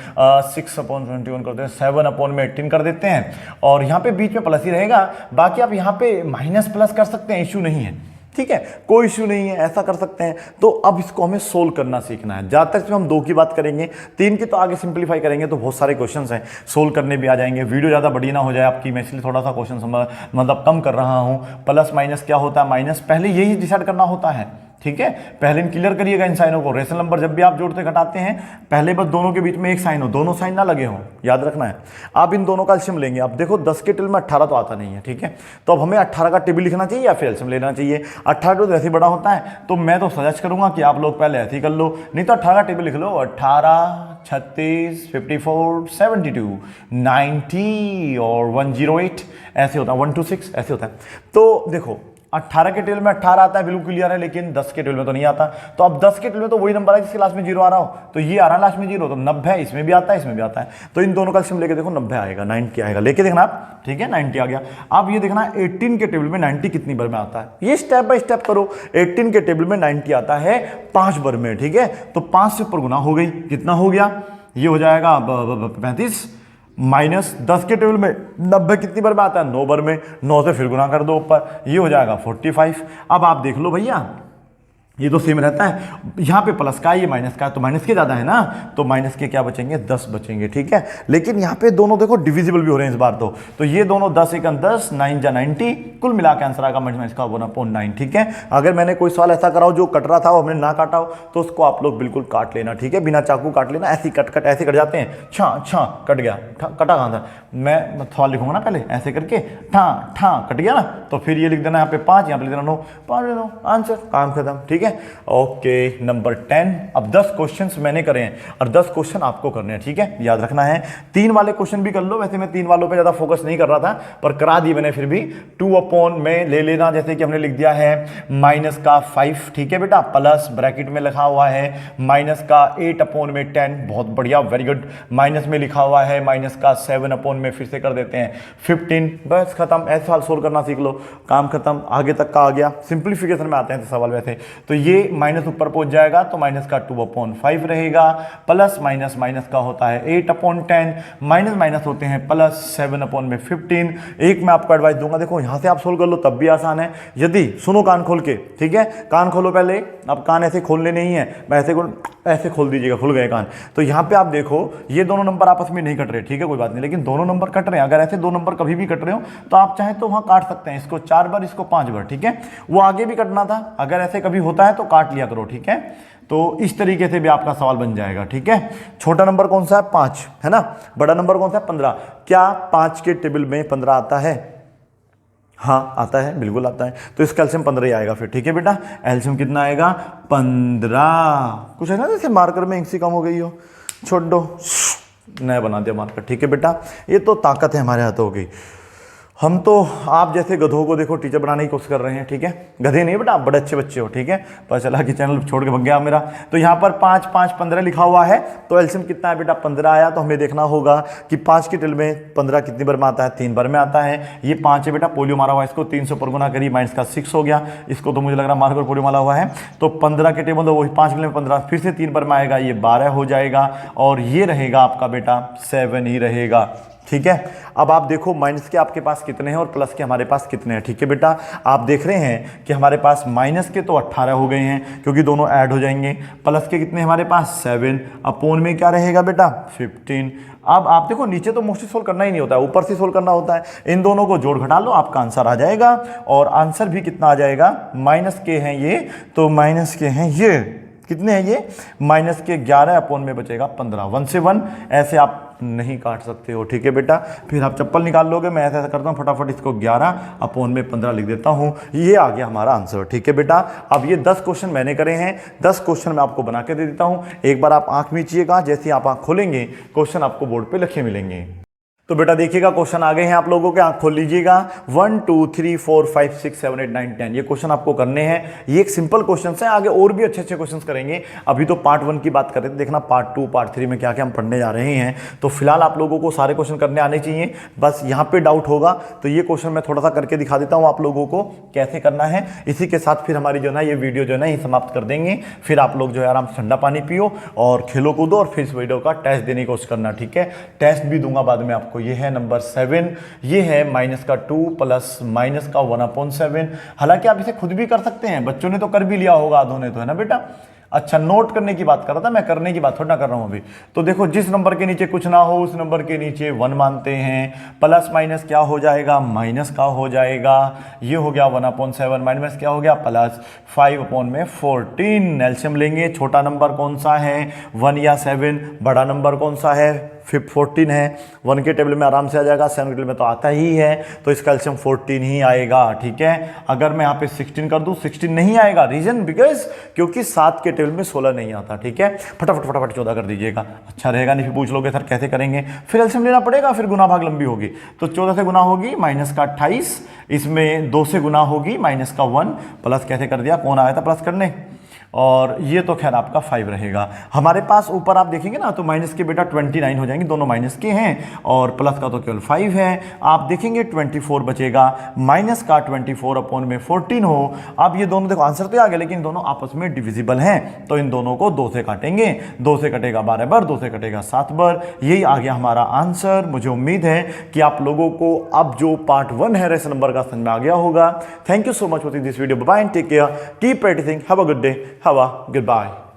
6 अपॉन 21 करते हैं, 7 अपॉन में 18 कर देते हैं, और यहाँ पे बीच में प्लस ही रहेगा। बाकी आप यहाँ पे माइनस प्लस कर सकते हैं, इश्यू नहीं है, ठीक है, कोई इश्यू नहीं है, ऐसा कर सकते हैं। तो अब इसको हमें सोल्व करना सीखना है। ज़्यादातर इसमें हम 2 की बात करेंगे, 3 की तो आगे सिंपलीफाई करेंगे, तो बहुत सारे क्वेश्चंस हैं, सोल्व करने भी आ जाएंगे। वीडियो ज़्यादा बड़ी ना हो जाए आपकी, मैं इसलिए थोड़ा सा क्वेश्चन मतलब कम कर रहा हूँ। प्लस माइनस क्या होता है, माइनस पहले यही डिसाइड करना होता है, ठीक है। पहले क्लियर करिएगा इन साइनों को। रेशनल नंबर जब भी आप जोड़ते घटाते हैं, पहले बस दोनों के बीच में एक साइन हो, दोनों साइन ना लगे हों, याद रखना है। आप इन दोनों का एलसीएम लेंगे। अब देखो 10 के टेबल में 18 तो आता नहीं है, ठीक है, तो अब हमें 18 का टेबल लिखना चाहिए या फिर एलसीएम लेना चाहिए। 18 तो ऐसे बड़ा होता है, तो मैं तो सजेस्ट करूंगा कि आप लोग पहले ऐसे ही कर लो, नहीं तो 18 का टेबल लिख लो। 18, 36, 54, 72, 90 और 108 ऐसे होता है, 126 ऐसे होता है। तो देखो 18 के टेबल में 18 आता है, बिल्कुल क्लियर है, लेकिन 10 के टेबल में तो नहीं आता। तो अब 10 के टेबल में तो वही नंबर है जिसके लास्ट में 0 आ रहा हो, तो ये आ रहा है लास्ट में 0, तो 90 इसमें भी आता है, इसमें भी आता है। तो इन दोनों का एलसीएम लेके देखो, 90 आएगा, 90 आएगा, लेके देखना आप, ठीक है, 90 आ गया। अब ये देखना 18 के टेबल में 90 कितनी बार में आता है, ये स्टेप बाय स्टेप करो। 18 के टेबल में 90 आता है 5 बार में, ठीक है, तो 5 से ऊपर गुना हो गई, कितना हो गया, ये हो जाएगा 35, माइनस 10 के टेबल में 90 कितनी बार में आता है, 9 बार में, 9 से फिर गुना कर दो ऊपर, ये हो जाएगा 45। अब आप देख लो भैया, ये तो सेम रहता है, यहाँ पे प्लस का, ये माइनस का, तो माइनस के ज़्यादा है ना, तो माइनस के क्या बचेंगे, 10 बचेंगे, ठीक है। लेकिन यहाँ पे दोनों देखो डिविजिबल भी हो रहे हैं इस बार, तो ये दोनों 10 एकम 10, 9 जा 90, कुल मिला के आंसर आएगा माइनस का 1/9, ठीक है। अगर मैंने कोई सवाल ऐसा कराओ जो कट रहा था वो हमने ना काटा हो, तो उसको आप लोग बिल्कुल काट लेना, ठीक है, बिना चाकू काट लेना, ऐसे कट ऐसे कट जाते हैं, छा कट गया, कटा कहाँ था, मैं सवाल लिखूंगा ना पहले ऐसे करके, ठा कट गया ना, तो फिर ये लिख देना यहाँ पे 5, यहाँ पे लिख देना 9, 5 आंसर, काम खत्म, ठीक है। Okay, number 10। अब 10 क्वेश्चंस मैंने करे हैं और 10 क्वेश्चन आपको करने हैं, ठीक है, याद रखना है। 3 वाले क्वेश्चन भी कर लो, वैसे मैं 3 वालों पे ज्यादा फोकस नहीं कर रहा था, पर करा दी मैंने फिर भी। 2 अपॉन में ले लेना, जैसे कि हमने लिख दिया है माइनस का 5, ठीक है बेटा, प्लस ब्रैकेट में लिखा हुआ है माइनस का 8 अपॉन में 10, बहुत बढ़िया, वेरी गुड। माइनस में लिखा हुआ है माइनस का 7 अपॉन में, फिर से कर देते हैं 15, बस खत्म। ऐसे सवाल सोल्व करना सीख लो, काम खत्म, आगे तक का आ गया। सिंप्लीफिकेशन में आते हैं सवाल वैसे, तो ये माइनस ऊपर पहुंच जाएगा तो माइनस का 2/5 रहेगा, प्लस माइनस माइनस का होता है 8/10, माइनस माइनस होते हैं प्लस 7/15। एक मैं आपको एडवाइस दूंगा, देखो यहां से आप सोल्व कर लो तब भी आसान है, यदि सुनो कान खोल के, ठीक है, कान खोलो पहले, अब कान ऐसे खोलने नहीं है, मैं ऐसे खोल दीजिएगा, खुल गए कान। तो यहां पे आप देखो ये दोनों नंबर आपस में नहीं कट रहे, ठीक है, कोई बात नहीं, लेकिन दोनों नंबर कट रहे हैं। अगर ऐसे दो नंबर कभी भी कट रहे हो तो आप चाहें तो वहां काट सकते हैं, इसको 4 बार, इसको 5 बार, ठीक है। वो आगे भी कटना था, अगर ऐसे कभी होता है तो काट लिया करो, ठीक है। तो इस तरीके से भी आपका सवाल बन जाएगा, ठीक है। छोटा नंबर कौन सा है? 5, है ना। बड़ा नंबर कौन सा है? 15। क्या 5 के टेबल में 15 आता है? हाँ आता है, बिल्कुल आता है। तो इसका एलसीएम 15 ही आएगा फिर, ठीक है बेटा। एलसीएम कितना आएगा? 15। कुछ है ना जैसे मार्कर में इंक सी कम हो गई हो, छोड़ दो, नया बना दिया मार्कर, ठीक है बेटा। ये तो ताकत है हमारे हाथों की। हम तो आप जैसे गधों को देखो टीचर बनाने की कोशिश कर रहे हैं, ठीक है। गधे नहीं बेटा, आप बड़े अच्छे बच्चे हो, ठीक है। पता चला कि चैनल छोड़ के भाग गया मेरा। तो यहाँ पर 5 5 15 लिखा हुआ है, तो एलसीएम कितना है बेटा? 15 आया। तो हमें देखना होगा कि 5 के टेबल में 15 कितनी बार में आता है? 3 बार में आता है। ये 5 है बेटा, पोलियो मारा हुआ है, इसको 300 पर गुना करिए, माइनस का 6 हो गया। इसको तो मुझे लग रहा मार्क और पोलियो मारा हुआ है। तो 15 के टेबल, तो वही 5 के में 15 फिर से 3 बार में आएगा, ये 12 हो जाएगा। और ये रहेगा आपका बेटा 7 ही रहेगा, ठीक है। अब आप देखो माइनस के आपके पास कितने हैं और प्लस के हमारे पास कितने हैं, ठीक है बेटा। आप देख रहे हैं कि हमारे पास माइनस के तो 18 हो गए हैं क्योंकि दोनों ऐड हो जाएंगे। प्लस के कितने हमारे पास? 7। अपोन में क्या रहेगा बेटा? 15। अब आप देखो नीचे तो मोस्टली सोल्व करना ही नहीं होता है, ऊपर से सोल्व करना होता है। इन दोनों को जोड़ घटा लो, आपका आंसर आ जाएगा। और आंसर भी कितना आ जाएगा? माइनस के हैं ये, तो माइनस के हैं ये, कितने हैं ये? माइनस के 11, अपोन में बचेगा 15। 1 से 1 ऐसे आप नहीं काट सकते हो, ठीक है बेटा। फिर आप चप्पल निकाल लोगे, मैं ऐसा करता हूँ फटाफट, इसको 11 अपोन में 15 लिख देता हूँ। ये आ गया हमारा आंसर, ठीक है बेटा। अब ये 10 क्वेश्चन मैंने करे हैं, 10 क्वेश्चन मैं आपको बना के दे देता हूँ। एक बार आप आंख मीचिएगा, जैसे ही आप आंख खोलेंगे क्वेश्चन आपको बोर्ड पे लिखे मिलेंगे। तो बेटा देखिएगा क्वेश्चन आ गए हैं आप लोगों के, आंख खोल लीजिएगा। 1 2 3 4 5 6 7 8 9 10 ये क्वेश्चन आपको करने हैं। ये एक सिंपल क्वेश्चन है, आगे और भी अच्छे अच्छे क्वेश्चन करेंगे। अभी तो पार्ट 1 की बात कर रहे थे, देखना पार्ट 2 पार्ट 3 में क्या क्या हम पढ़ने जा रहे हैं। तो फिलहाल आप लोगों को सारे क्वेश्चन करने आने चाहिए। बस यहाँ पे डाउट होगा तो ये क्वेश्चन मैं थोड़ा सा करके दिखा देता हूँ आप लोगों को कैसे करना है। इसी के साथ फिर हमारी जो है ये वीडियो जो है ये समाप्त कर देंगे। फिर आप लोग जो है आराम से ठंडा पानी पियो और खेलो कूदो और फिर इस वीडियो का टेस्ट देने की कोशिश करना, ठीक है। टेस्ट भी दूंगा बाद में आपको। ये है नंबर 7, ये है माइनस का 2 प्लस माइनस का 1/7। हालांकि आप इसे खुद भी कर सकते हैं, बच्चों ने तो कर भी लिया होगा आधों ने तो, है ना बेटा। अच्छा नोट करने की बात कर रहा था मैं, करने की बात थोड़ा कर रहा हूं अभी। तो देखो जिस नंबर के नीचे कुछ ना हो उस नंबर के नीचे 1 मानते हैं। प्लस माइनस क्या हो जाएगा? माइनस का हो जाएगा। ये हो गया 1/7, माइनस क्या हो गया? प्लस 5/14। एलसीएम लेंगे, छोटा नंबर कौन सा है? 1 या 7। बड़ा नंबर कौन सा है? 14 है। 1 के टेबल में आराम से आ जाएगा, 7 के टेबल में तो आता ही है, तो इसका एलसीएम 14 ही आएगा, ठीक है। अगर मैं यहाँ पे 16 कर दूं, 16 नहीं आएगा। रीजन बिकॉज क्योंकि 7 के टेबल में 16 नहीं आता, ठीक है। फटाफट फटाफट 14 कर दीजिएगा, अच्छा रहेगा। नहीं फिर पूछ लोगे सर कैसे करेंगे, फिर एलसीएम लेना पड़ेगा, फिर गुना भाग लंबी होगी। तो 14 से गुना होगी माइनस का 28, इसमें 2 से गुना होगी माइनस का 1, प्लस कैसे कर दिया, कौन आया था प्लस करने, और ये तो खैर आपका 5 रहेगा। हमारे पास ऊपर आप देखेंगे ना तो माइनस के बेटा 29 हो जाएंगे, दोनों माइनस के हैं, और प्लस का तो केवल 5 है। आप देखेंगे 24 बचेगा, माइनस का 24 अपोन में 14 हो। अब ये दोनों देखो आंसर तो आ गया, लेकिन दोनों आपस में डिविजिबल हैं, तो इन दोनों को 2 से काटेंगे। 2 से कटेगा 12 बार, 2 से कटेगा 7 बार। यही आ गया हमारा आंसर। मुझे उम्मीद है कि आप लोगों को अब जो पार्ट 1 है रेशन नंबर का समझ में आ गया होगा। Thank you so much for this video. Bye, take care, keep practising, have a good day, have a goodbye.